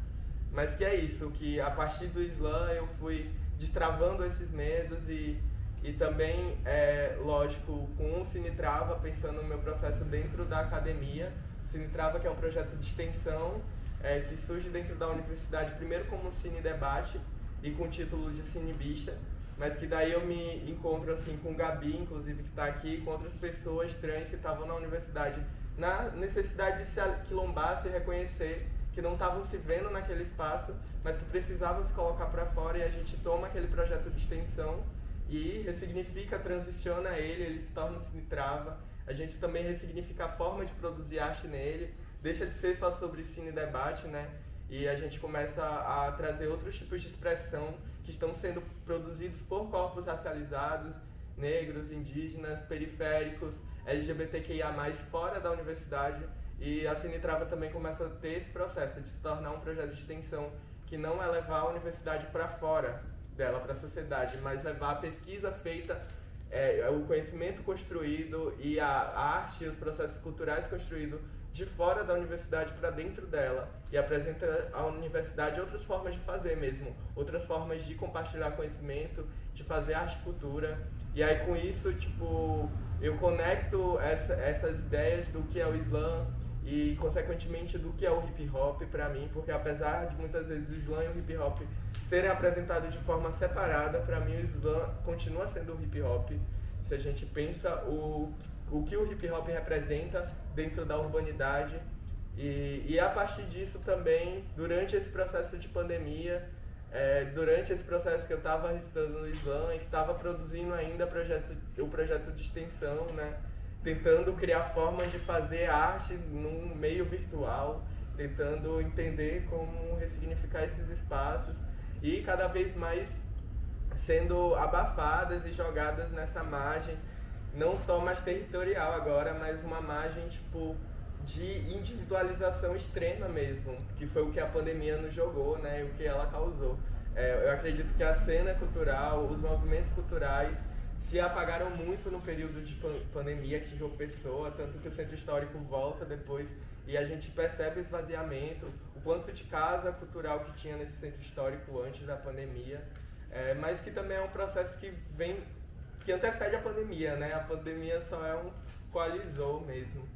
S9: Mas que é isso, que a partir do slam eu fui destravando esses medos e também, lógico, com o Cine Trava, pensando no meu processo dentro da academia. O Cine Trava, que é um projeto de extensão que surge dentro da universidade, primeiro como Cine Debate e com o título de Cine Bicha, mas que daí eu me encontro assim com Gabi, inclusive, que está aqui, com outras pessoas trans que estavam na universidade, na necessidade de se aquilombar, se reconhecer, que não estavam se vendo naquele espaço, mas que precisavam se colocar para fora, e a gente toma aquele projeto de extensão e ressignifica, transiciona ele se torna um Cine Trava. A gente também ressignifica a forma de produzir arte nele, deixa de ser só sobre Cine Debate, né? E a gente começa a trazer outros tipos de expressão que estão sendo produzidos por corpos racializados, negros, indígenas, periféricos, LGBTQIA+, fora da universidade. E a Cine Trava também começa a ter esse processo de se tornar um projeto de extensão que não é levar a universidade para fora dela, para a sociedade, mas levar a pesquisa feita, o conhecimento construído e a arte e os processos culturais construídos de fora da universidade para dentro dela, e apresenta à universidade outras formas de fazer mesmo, outras formas de compartilhar conhecimento, de fazer arte e cultura. E aí com isso, tipo, eu conecto essas ideias do que é o slam e consequentemente do que é o hip hop para mim, porque apesar de muitas vezes o slam e o hip hop serem apresentados de forma separada, para mim o slam continua sendo o hip hop. Se a gente pensa o que o hip hop representa dentro da urbanidade, e a partir disso também, durante esse processo de pandemia, durante esse processo que eu estava recitando no slam e que estava produzindo ainda o projeto de extensão, né, tentando criar formas de fazer arte num meio virtual, tentando entender como ressignificar esses espaços e cada vez mais sendo abafadas e jogadas nessa margem, não só mais territorial agora, mas uma margem tipo de individualização extrema mesmo, que foi o que a pandemia nos jogou, né, e o que ela causou. Eu acredito que a cena cultural, os movimentos culturais se apagaram muito no período de pandemia aqui em João Pessoa, tanto que o centro histórico volta depois e a gente percebe o esvaziamento, o quanto de casa cultural que tinha nesse centro histórico antes da pandemia, mas que também é um processo que antecede a pandemia, né? A pandemia só coalizou mesmo.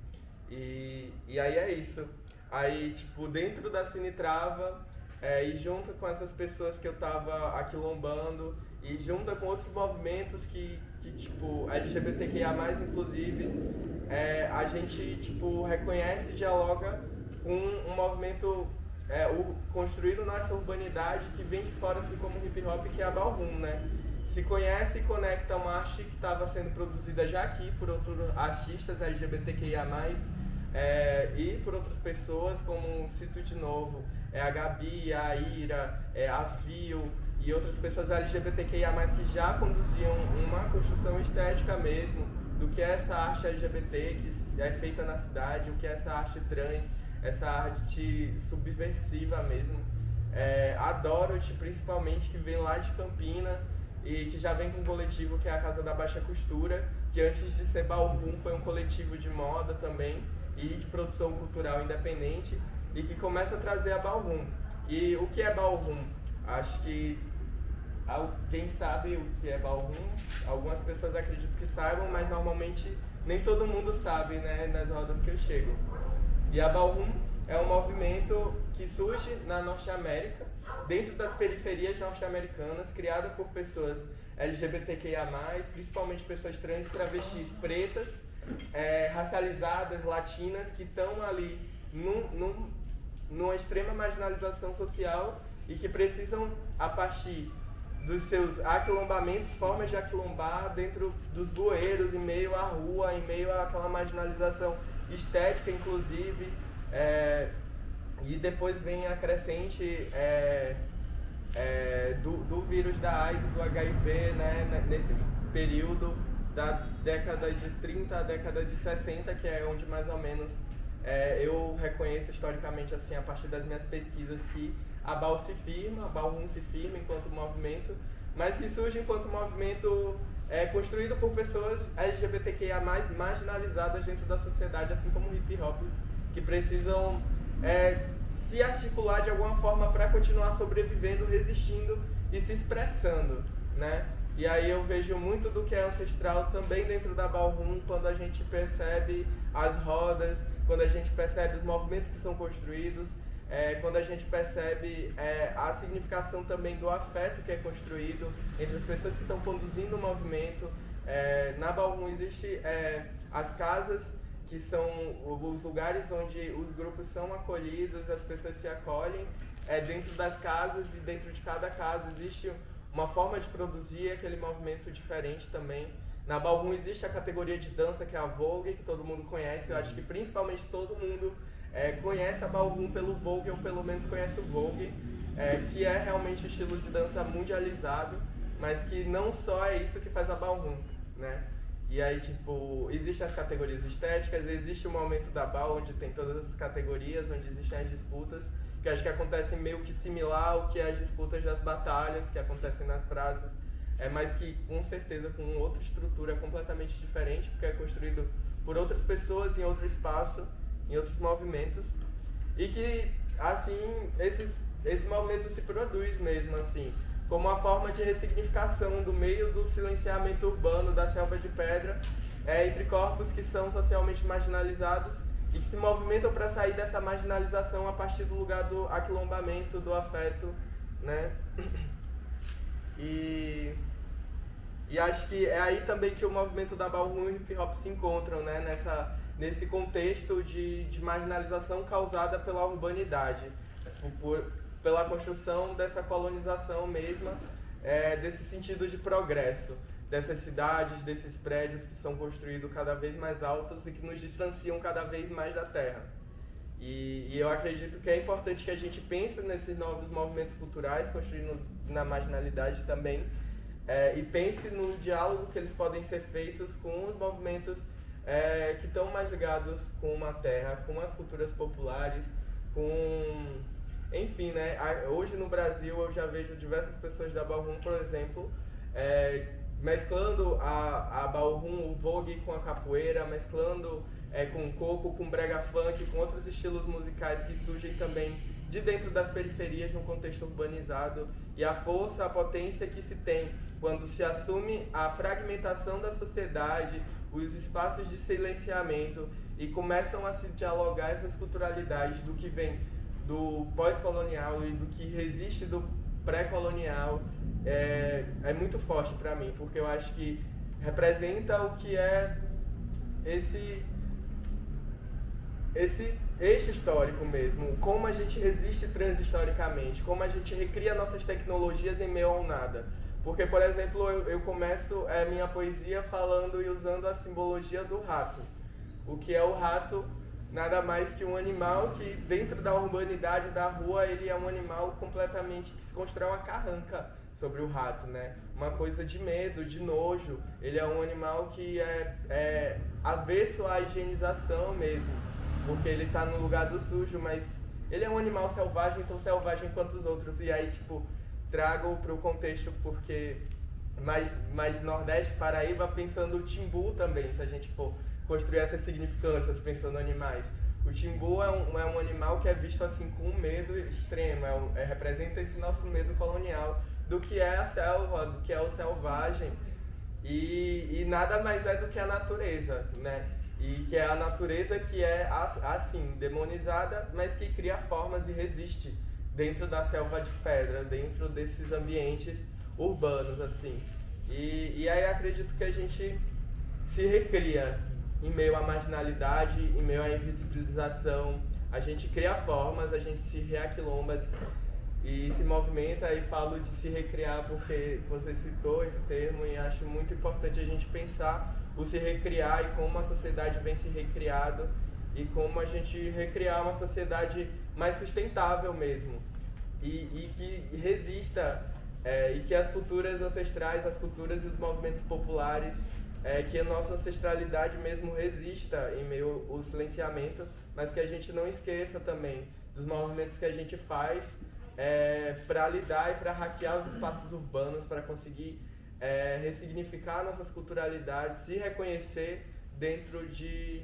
S9: E aí é isso. Aí, tipo, dentro da Cine Trava, e junto com essas pessoas que eu tava aquilombando, e junto com outros movimentos que tipo, LGBTQIA+, inclusive, a gente, tipo, reconhece e dialoga com um movimento construído nessa urbanidade que vem de fora, assim como o hip hop, que é a Balboom, né? Se conhece e conecta uma arte que estava sendo produzida já aqui por outros artistas LGBTQIA+, e por outras pessoas, como cito de novo, a Gabi, a Ira, a Fio e outras pessoas LGBTQIA+, que já conduziam uma construção estética mesmo do que é essa arte LGBT que é feita na cidade, o que é essa arte trans, essa arte subversiva mesmo. A Dorothy, principalmente, que vem lá de Campina e que já vem com um coletivo que é a Casa da Baixa Costura, que antes de ser Ballroom foi um coletivo de moda também e de produção cultural independente, e que começa a trazer a Ballroom. E o que é Ballroom? Acho que quem sabe o que é Ballroom, algumas pessoas acreditam que saibam, mas normalmente nem todo mundo sabe, né, nas rodas que eu chego. E a Ballroom é um movimento que surge na Norte América, dentro das periferias norte-americanas, criada por pessoas LGBTQIA+, principalmente pessoas trans e travestis pretas, racializadas, latinas, que estão ali numa extrema marginalização social e que precisam, a partir dos seus aquilombamentos, formas de aquilombar dentro dos bueiros, em meio à rua, em meio àquela marginalização estética, inclusive, e depois vem a crescente do vírus da AIDS, do HIV, né, nesse período da década de 30 à década de 60, que é onde mais ou menos eu reconheço historicamente, assim, a partir das minhas pesquisas, que a Ballroom se firma enquanto movimento, mas que surge enquanto movimento construído por pessoas LGBTQIA+, marginalizadas dentro da sociedade, assim como o hip hop, que precisam se articular de alguma forma para continuar sobrevivendo, resistindo e se expressando, né? E aí eu vejo muito do que é ancestral também dentro da Ballroom, quando a gente percebe as rodas, quando a gente percebe os movimentos que são construídos, quando a gente percebe a significação também do afeto que é construído entre as pessoas que estão conduzindo o movimento. Na Ballroom existe as casas, que são os lugares onde os grupos são acolhidos, as pessoas se acolhem. Dentro das casas e dentro de cada casa existe uma forma de produzir aquele movimento diferente também. Na Ballroom existe a categoria de dança, que é a Vogue, que todo mundo conhece. Eu acho que principalmente todo mundo conhece a Ballroom pelo Vogue, ou pelo menos conhece o Vogue, que é realmente um estilo de dança mundializado, mas que não só é isso que faz a Ballroom, né? E aí, tipo, existem as categorias estéticas, existe o momento da Ball, onde tem todas as categorias, onde existem as disputas, que acho que acontecem meio que similar ao que é as disputas das batalhas, que acontecem nas praças, mas que com certeza com outra estrutura completamente diferente, porque é construído por outras pessoas em outro espaço, em outros movimentos, e que, assim, esse movimento se produz mesmo, assim, como uma forma de ressignificação do meio do silenciamento urbano, da selva de pedra, entre corpos que são socialmente marginalizados e que se movimentam para sair dessa marginalização a partir do lugar do aquilombamento, do afeto, né? E acho que é aí também que o movimento da Ballroom e o hip hop se encontram, né? Nesse contexto de marginalização causada pela urbanidade, pela construção dessa colonização mesma, desse sentido de progresso, dessas cidades, desses prédios que são construídos cada vez mais altos e que nos distanciam cada vez mais da terra. E eu acredito que é importante que a gente pense nesses novos movimentos culturais, construindo na marginalidade também, e pense no diálogo que eles podem ser feitos com os movimentos que estão mais ligados com a terra, com as culturas populares, enfim, né? Hoje no Brasil eu já vejo diversas pessoas da Ballroom, por exemplo, mesclando a Ballroom, o Vogue com a capoeira, mesclando com o coco, com brega funk, com outros estilos musicais que surgem também de dentro das periferias no contexto urbanizado, e a força, a potência que se tem quando se assume a fragmentação da sociedade, os espaços de silenciamento, e começam a se dialogar essas culturalidades do que vem do pós-colonial e do que resiste do pré-colonial, é muito forte para mim, porque eu acho que representa o que é esse eixo histórico mesmo, como a gente resiste transhistoricamente, como a gente recria nossas tecnologias em meio ao nada. Porque, por exemplo, eu começo minha poesia falando e usando a simbologia do rato. O que é o rato? Nada mais que um animal que, dentro da urbanidade da rua, ele é um animal completamente que se constrói uma carranca sobre o rato, né? Uma coisa de medo, de nojo. Ele é um animal que é avesso à higienização mesmo. porque ele tá no lugar do sujo, mas ele é um animal selvagem, tão selvagem quanto os outros. E aí, tipo, trago pro contexto porque mais Nordeste, Paraíba, pensando o timbu também, se a gente for construir essas significâncias pensando animais. O timbu é um animal que é visto assim com um medo extremo, representa esse nosso medo colonial do que é a selva, do que é o selvagem, e nada mais é do que a natureza, né? E que é a natureza que é assim, demonizada, mas que cria formas e resiste dentro da selva de pedra, dentro desses ambientes urbanos, assim. E aí acredito que a gente se recria em meio à marginalidade, em meio à invisibilização. A gente cria formas, a gente se reaquilomba e se movimenta, e falo de se recriar porque você citou esse termo, e acho muito importante a gente pensar o se recriar e como a sociedade vem se recriando e como a gente recriar uma sociedade mais sustentável mesmo e que resista, e que as culturas ancestrais, as culturas e os movimentos populares, que a nossa ancestralidade mesmo resista em meio ao silenciamento, mas que a gente não esqueça também dos movimentos que a gente faz para lidar e para hackear os espaços urbanos, para conseguir ressignificar nossas culturalidades, se reconhecer dentro de,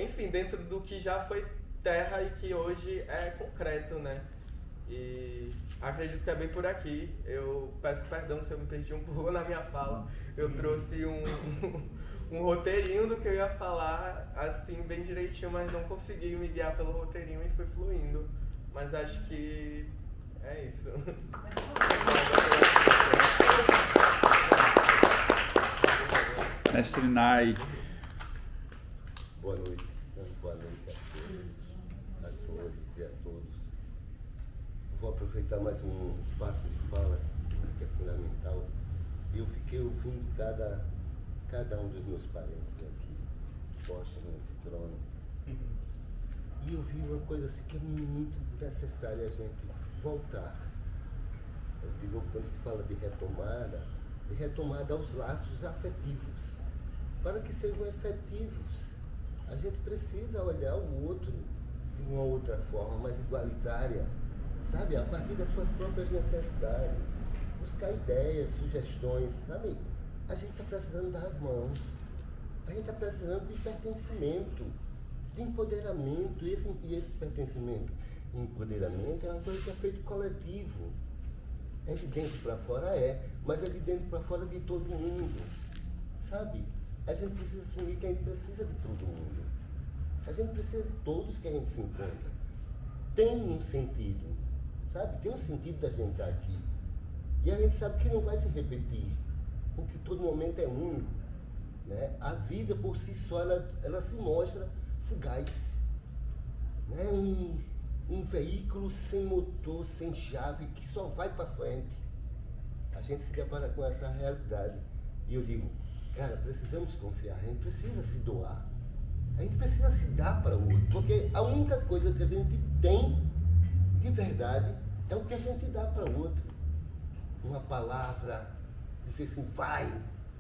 S9: enfim, dentro do que já foi terra e que hoje é concreto, né? E acredito que é bem por aqui. Eu peço perdão se eu me perdi um pouco na minha fala. Eu trouxe um roteirinho do que eu ia falar, assim, bem direitinho, mas não consegui me guiar pelo roteirinho e fui fluindo. Mas acho que é isso.
S1: Mestre Nai.
S10: Boa noite. Boa noite a todas e a todos. Vou aproveitar mais um espaço de fala, que é fundamental. Eu fiquei ouvindo cada um dos meus parentes aqui, postos nesse trono. E eu vi uma coisa assim que é muito necessária a gente voltar. Eu digo, quando se fala de retomada aos laços afetivos, para que sejam efetivos. A gente precisa olhar o outro de uma outra forma, mais igualitária, sabe? A partir das suas próprias necessidades. Buscar ideias, sugestões, sabe? A gente está precisando dar as mãos. A gente está precisando de pertencimento, de empoderamento. E esse pertencimento e empoderamento é uma coisa que é feito coletivo. É de dentro para fora, mas é de dentro para fora de todo mundo, sabe? A gente precisa assumir que a gente precisa de todo mundo. A gente precisa de todos que a gente se encontra. Tem um sentido, sabe? Tem um sentido da gente estar aqui. E a gente sabe que não vai se repetir, porque todo momento é único, né? A vida por si só, ela se mostra fugaz, né? Um veículo sem motor, sem chave, que só vai para frente. A gente se depara com essa realidade. E eu digo, cara, precisamos confiar, a gente precisa se doar. A gente precisa se dar para o outro, porque a única coisa que a gente tem de verdade é o que a gente dá para o outro. Uma palavra, dizer assim, vai,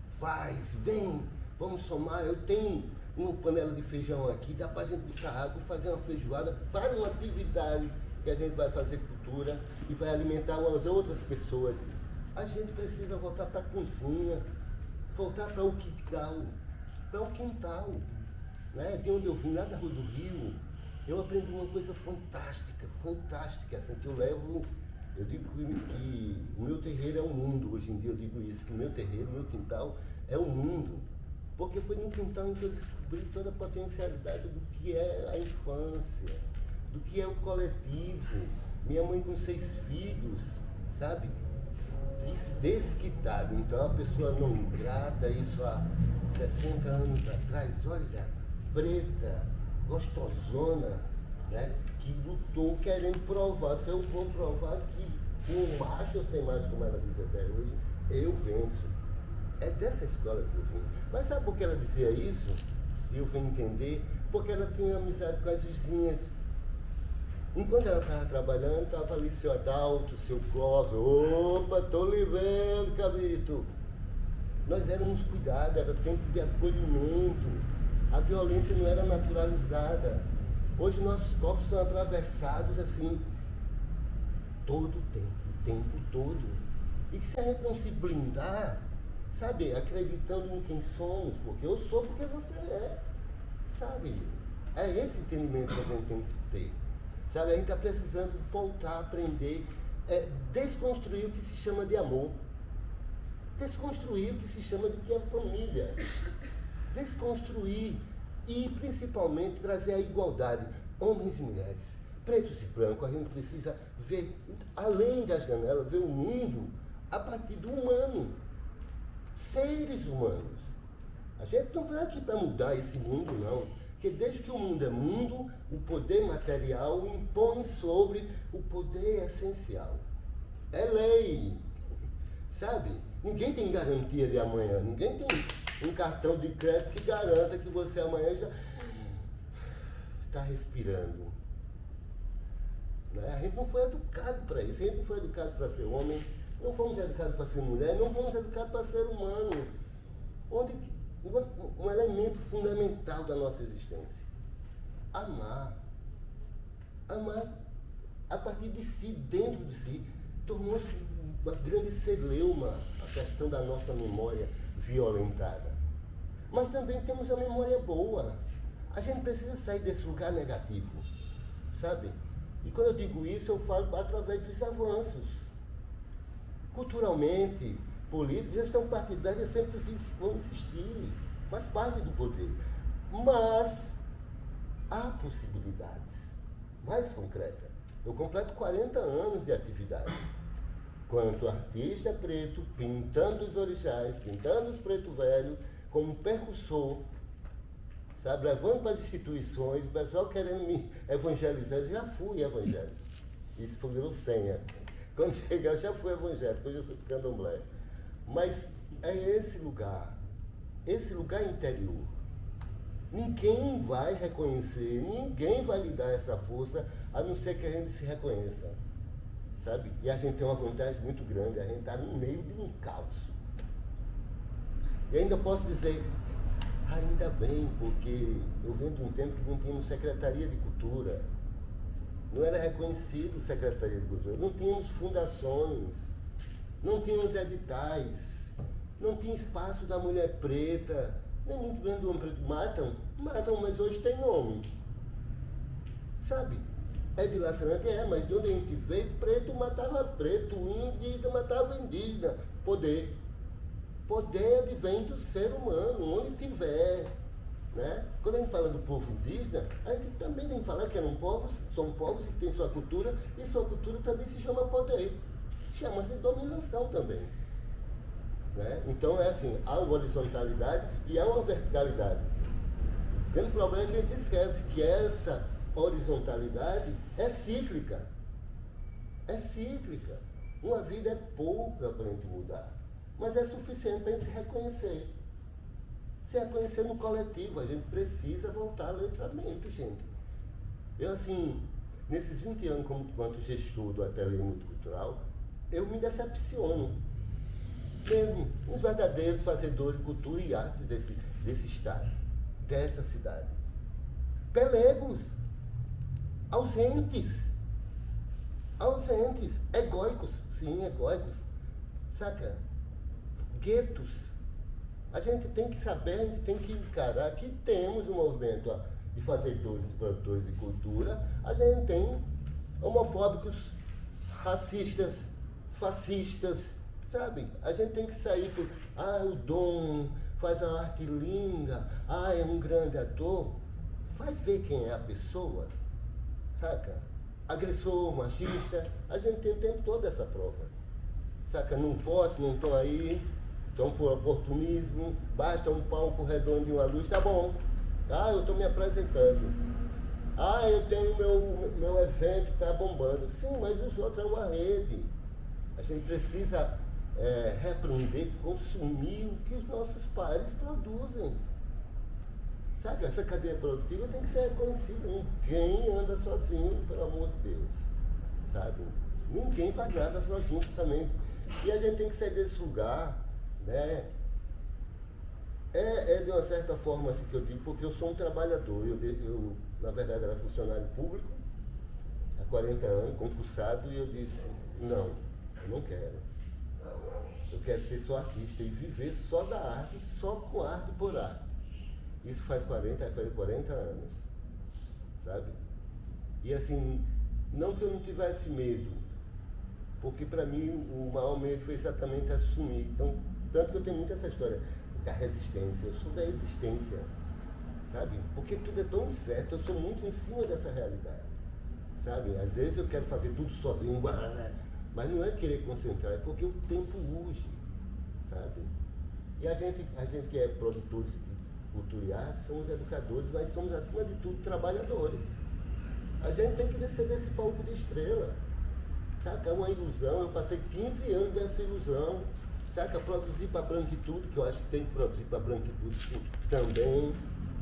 S10: faz, vem, vamos somar. Eu tenho uma panela de feijão aqui, dá para a gente botar água, fazer uma feijoada para uma atividade que a gente vai fazer cultura e vai alimentar as outras pessoas. A gente precisa voltar para a cozinha, voltar para o quintal, né? De onde eu vim, lá da Rua do Rio, eu aprendi uma coisa fantástica, assim, que eu levo. Eu digo que o meu terreiro é o mundo. Hoje em dia eu digo isso, que o meu terreiro, o meu quintal é o mundo. Porque foi no quintal em que eu descobri toda a potencialidade do que é a infância, do que é o coletivo. Minha mãe com 6 filhos, sabe? Desquitado. Então, a pessoa não ingrata, isso há 60 anos atrás, olha, preta, gostosona, né? Que lutou querendo provar. Se eu vou provar que com macho ou sem macho, como ela diz até hoje, eu venço. É dessa escola que eu vim. Mas sabe por que ela dizia isso? Eu vim entender, porque ela tinha amizade com as vizinhas. Enquanto ela estava trabalhando, estava ali seu Adalto, seu Clóvis. Opa, tô lhe vendo, cabrito. Nós éramos cuidados, era tempo de acolhimento. A violência não era naturalizada. Hoje nossos corpos são atravessados assim, todo o tempo todo. E que se a gente não se blindar, sabe, acreditando em quem somos, porque eu sou porque você é, sabe? É esse entendimento que a gente tem que ter. Sabe, a gente está precisando voltar a aprender, desconstruir o que se chama de amor. Desconstruir o que se chama de que é família. Desconstruir e, principalmente, trazer a igualdade. Homens e mulheres, pretos e brancos, a gente precisa ver, além da janela, ver o mundo a partir do humano. Seres humanos. A gente não vai aqui para mudar esse mundo, não. Porque desde que o mundo é mundo, o poder material impõe sobre o poder essencial. É lei. Sabe? Ninguém tem garantia de amanhã. Ninguém tem um cartão de crédito que garanta que você amanhã já está respirando. Né? A gente não foi educado para isso. A gente não foi educado para ser homem. Não fomos educados para ser mulher. Não fomos educados para ser humano. Onde um elemento fundamental da nossa existência. Amar. Amar a partir de si, dentro de si, tornou-se uma grande celeuma a questão da nossa memória violentada. Mas também temos a memória boa. A gente precisa sair desse lugar negativo, sabe? E quando eu digo isso, eu falo através dos avanços. Culturalmente, políticos, gestão partidária sempre vão existir, faz parte do poder. Mas há possibilidades mais concretas. Eu completo 40 anos de atividade. Quanto artista preto, pintando os orixás, pintando os preto velho, como percussor, sabe, levando para as instituições, o pessoal querendo me evangelizar, eu já fui evangélico. Isso virou senha. Quando chegar, eu já fui evangélico, hoje eu sou de candomblé. Mas é esse lugar interior. Ninguém vai reconhecer, ninguém vai lhe dar essa força, a não ser que a gente se reconheça. Sabe? E a gente tem uma vantagem muito grande, a gente está no meio de um caos. E ainda posso dizer, ainda bem, porque eu venho de um tempo que não tínhamos Secretaria de Cultura. Não era reconhecido Secretaria de Cultura. Não tínhamos fundações, não tínhamos editais, não tinha espaço da mulher preta, nem muito menos do homem preto. Matam, mas hoje tem nome. Sabe? É dilacerante, mas de onde a gente veio, preto matava preto, indígena matava indígena. Poder. Poder advém do ser humano, onde tiver. Né? Quando a gente fala do povo indígena, a gente também tem que falar que são povos que têm sua cultura, e sua cultura também se chama poder. Chama-se dominação também. Né? Então é assim, há uma horizontalidade e há uma verticalidade. O grande problema é que a gente esquece que essa horizontalidade é cíclica. É cíclica. Uma vida é pouca para a gente mudar, mas é suficiente para a gente se reconhecer. Se reconhecer no coletivo, a gente precisa voltar ao letramento, gente. Eu, assim, nesses 20 anos quanto gestor do Ateliê Multicultural, eu me decepciono. Mesmo, os verdadeiros fazedores de cultura e artes desse estado, dessa cidade. Pelegos, ausentes, egóicos, sim, egóicos, saca? Guetos. A gente tem que saber, a gente tem que encarar que temos um movimento de fazedores e produtores de cultura, a gente tem homofóbicos, racistas, fascistas, sabe? A gente tem que sair por, o dom, faz uma arte linda, é um grande ator. Vai ver quem é a pessoa, saca? Agressor, machista, a gente tem o tempo todo essa prova. Saca? Não voto, não estão aí, estão por oportunismo, basta um palco redondo e uma luz, tá bom. Eu estou me apresentando. Eu tenho meu evento, tá bombando. Sim, mas os outros é uma rede. A gente precisa repreender, consumir o que os nossos pares produzem. Sabe, essa cadeia produtiva tem que ser reconhecida. Ninguém anda sozinho, pelo amor de Deus. Sabe? Ninguém faz nada sozinho, principalmente. E a gente tem que sair desse lugar, né? É de uma certa forma assim que eu digo, porque eu sou um trabalhador. Eu na verdade, era funcionário público há 40 anos, concursado, e eu disse, não, eu não quero. Eu quero ser só artista e viver só da arte, só com arte por arte. Isso faz 40 anos, sabe? E assim, não que eu não tivesse medo, porque para mim o maior medo foi exatamente assumir. Então, tanto que eu tenho muito essa história da resistência, eu sou da existência, sabe? Porque tudo é tão incerto, eu sou muito em cima dessa realidade, sabe? Às vezes eu quero fazer tudo sozinho, mas não é querer concentrar, é porque o tempo urge, sabe? E a gente que é produtores de cultura e arte, somos educadores, mas somos acima de tudo trabalhadores. A gente tem que descer desse palco de estrela, saca? É uma ilusão, eu passei 15 anos dessa ilusão, saca? Produzir para branquitude, que eu acho que tem que produzir para branquitude sim, também,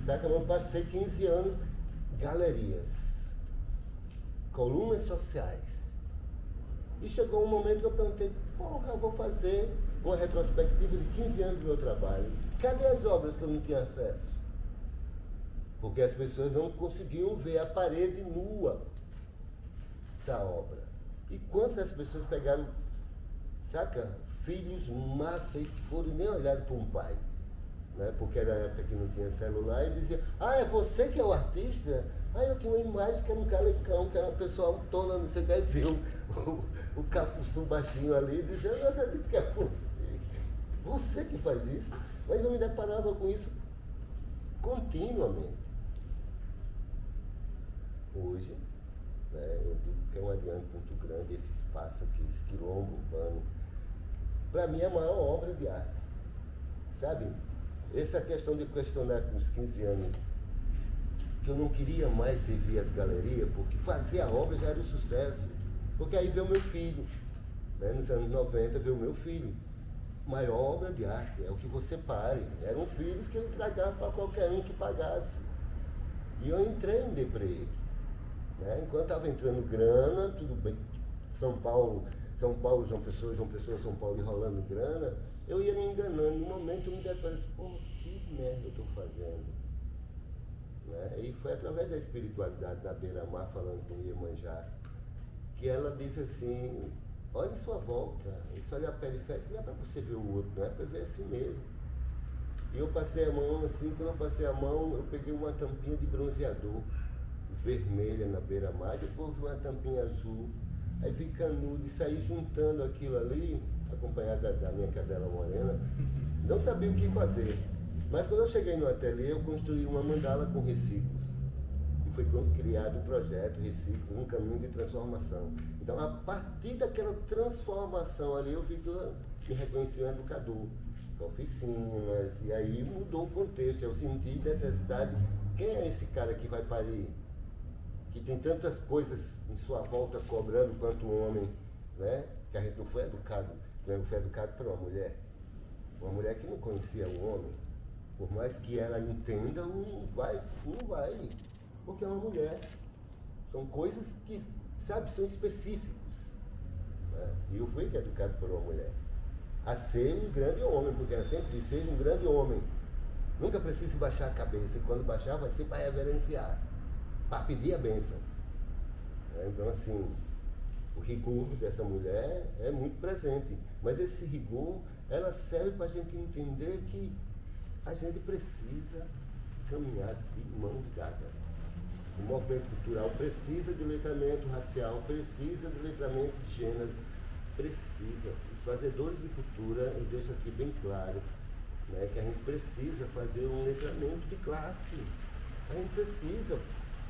S10: saca? Mas eu passei 15 anos, galerias, colunas sociais. E chegou um momento que eu perguntei, porra, eu vou fazer uma retrospectiva de 15 anos do meu trabalho. Cadê as obras que eu não tinha acesso? Porque as pessoas não conseguiam ver a parede nua da obra. E quantas pessoas pegaram, saca, filhos massa e foram e nem olharam para um pai, né? Porque era a época que não tinha celular, e dizia, é você que é o artista? Eu tinha uma imagem que era um calecão, que era uma pessoa autona, não sei o que, aí viu o cafuçu baixinho ali, e dizia, eu não acredito que é você que faz isso. Mas eu me deparava com isso continuamente. Hoje, né, eu digo que é um adianto muito grande esse espaço aqui, esse quilombo urbano. Para mim é a maior obra de arte, sabe? Essa questão de questionar com os 15 anos, que eu não queria mais servir as galerias, porque fazer a obra já era um sucesso. Porque aí veio meu filho, né, nos anos 90 veio meu filho. Maior obra de arte, é o que você pare. Eram filhos que eu entregava para qualquer um que pagasse. E eu entrei em deprê. Né? Enquanto estava entrando grana, tudo bem. São Paulo, João Pessoa, São Paulo, enrolando grana, eu ia me enganando. No momento eu me deparei, pô, que merda eu estou fazendo. Né? E foi através da espiritualidade da Beira-Mar, falando com Iemanjá, que ela disse assim, olha em sua volta, isso olha a periférica, não é para você ver o outro, não é para ver assim mesmo. E eu passei a mão assim, quando eu passei a mão, eu peguei uma tampinha de bronzeador vermelha na beira-mar, depois vi uma tampinha azul, aí vi canudo e saí juntando aquilo ali, acompanhada da minha cadela morena, não sabia o que fazer. Mas quando eu cheguei no ateliê, eu construí uma mandala com reciclos. E foi quando criado o projeto Reciclos, um caminho de transformação. Então, a partir daquela transformação ali, eu vi que eu me reconheci um educador, oficinas, e aí mudou o contexto. Eu senti necessidade, quem é esse cara que vai parir? Que tem tantas coisas em sua volta cobrando quanto o homem, né? Que a gente não foi educado, não foi educado por uma mulher que não conhecia o homem. Por mais que ela entenda, não vai, porque é uma mulher. São coisas que, sabe, são específicos. Né? E eu fui educado por uma mulher. A ser um grande homem, porque ela sempre disse, seja um grande homem. Nunca precisa baixar a cabeça, e quando baixar vai ser para reverenciar, para pedir a bênção. Então, assim, o rigor dessa mulher é muito presente. Mas esse rigor, ela serve para a gente entender que a gente precisa caminhar de mãos dadas. O movimento cultural precisa de letramento racial, precisa de letramento de gênero, precisa. Os fazedores de cultura, eu deixo aqui bem claro, né, que a gente precisa fazer um letramento de classe. A gente precisa.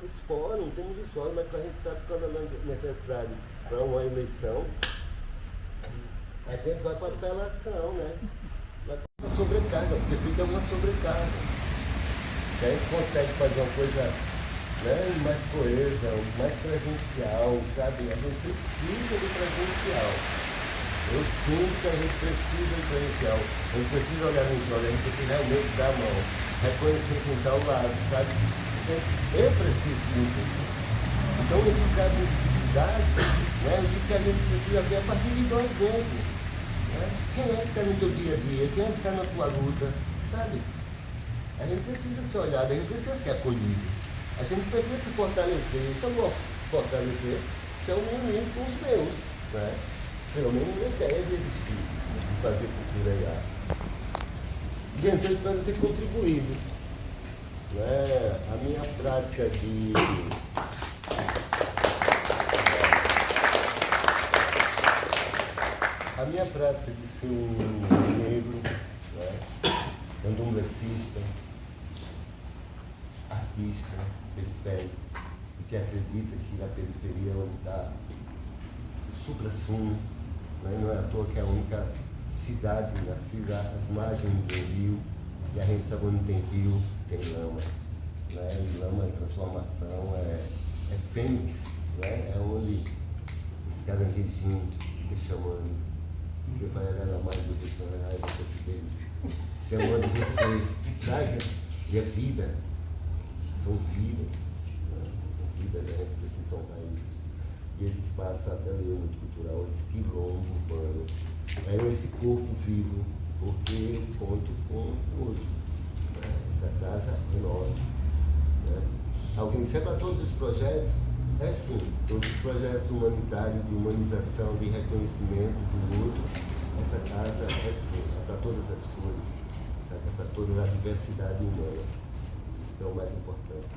S10: Os fóruns, temos os fóruns, mas a gente sabe que quando há necessidade para uma eleição, a gente vai para a apelação, né? Vai para a sobrecarga, porque fica uma sobrecarga. A gente consegue fazer uma coisa, né, mais coesa, mais presencial, sabe? A gente precisa de presencial. Eu sinto que a gente precisa de presencial. A gente precisa olhar nos olhos, a gente precisa realmente dar a mão, reconhecer quem está ao lado, sabe? Eu preciso disso. Então, nesse caso de dificuldade, né, o que a gente precisa ver a partir de nós mesmos. Né? Quem é que está no teu dia a dia? Quem é que está na tua luta? Sabe? A gente precisa ser olhado, a gente precisa ser acolhido, a gente precisa se fortalecer. Isso eu vou fortalecer se eu me unir com os meus, né? Pelo menos uma ideia de existir, de fazer cultura e arte. Gente, eu espero ter contribuído. Né? A minha prática de ser um negro, né? Candomblessista, artista, periférico, e que acredita que a periferia é onde está o supra-sumo, né? Não é à toa que é a única cidade nascida às margens do rio, e a gente sabe onde tem rio, tem lama, né? E lama é transformação, é fênix, né? É onde esse caranguejinho fica chamando. Você vai agradar mais do que o senhor, você fica chamando você, sabe? E a vida, são vidas, né? Vidas, a gente precisa honrar isso. E esse espaço ateliê muito cultural, esse quilombo urbano, é esse corpo vivo, porque eu conto com hoje. Né? Essa casa é nossa. Né? Alguém disse, é para todos os projetos? É sim, todos os projetos humanitários, de humanização, de reconhecimento do outro, essa casa é sim, é para todas as cores, é para toda a diversidade humana. Isso é o mais importante.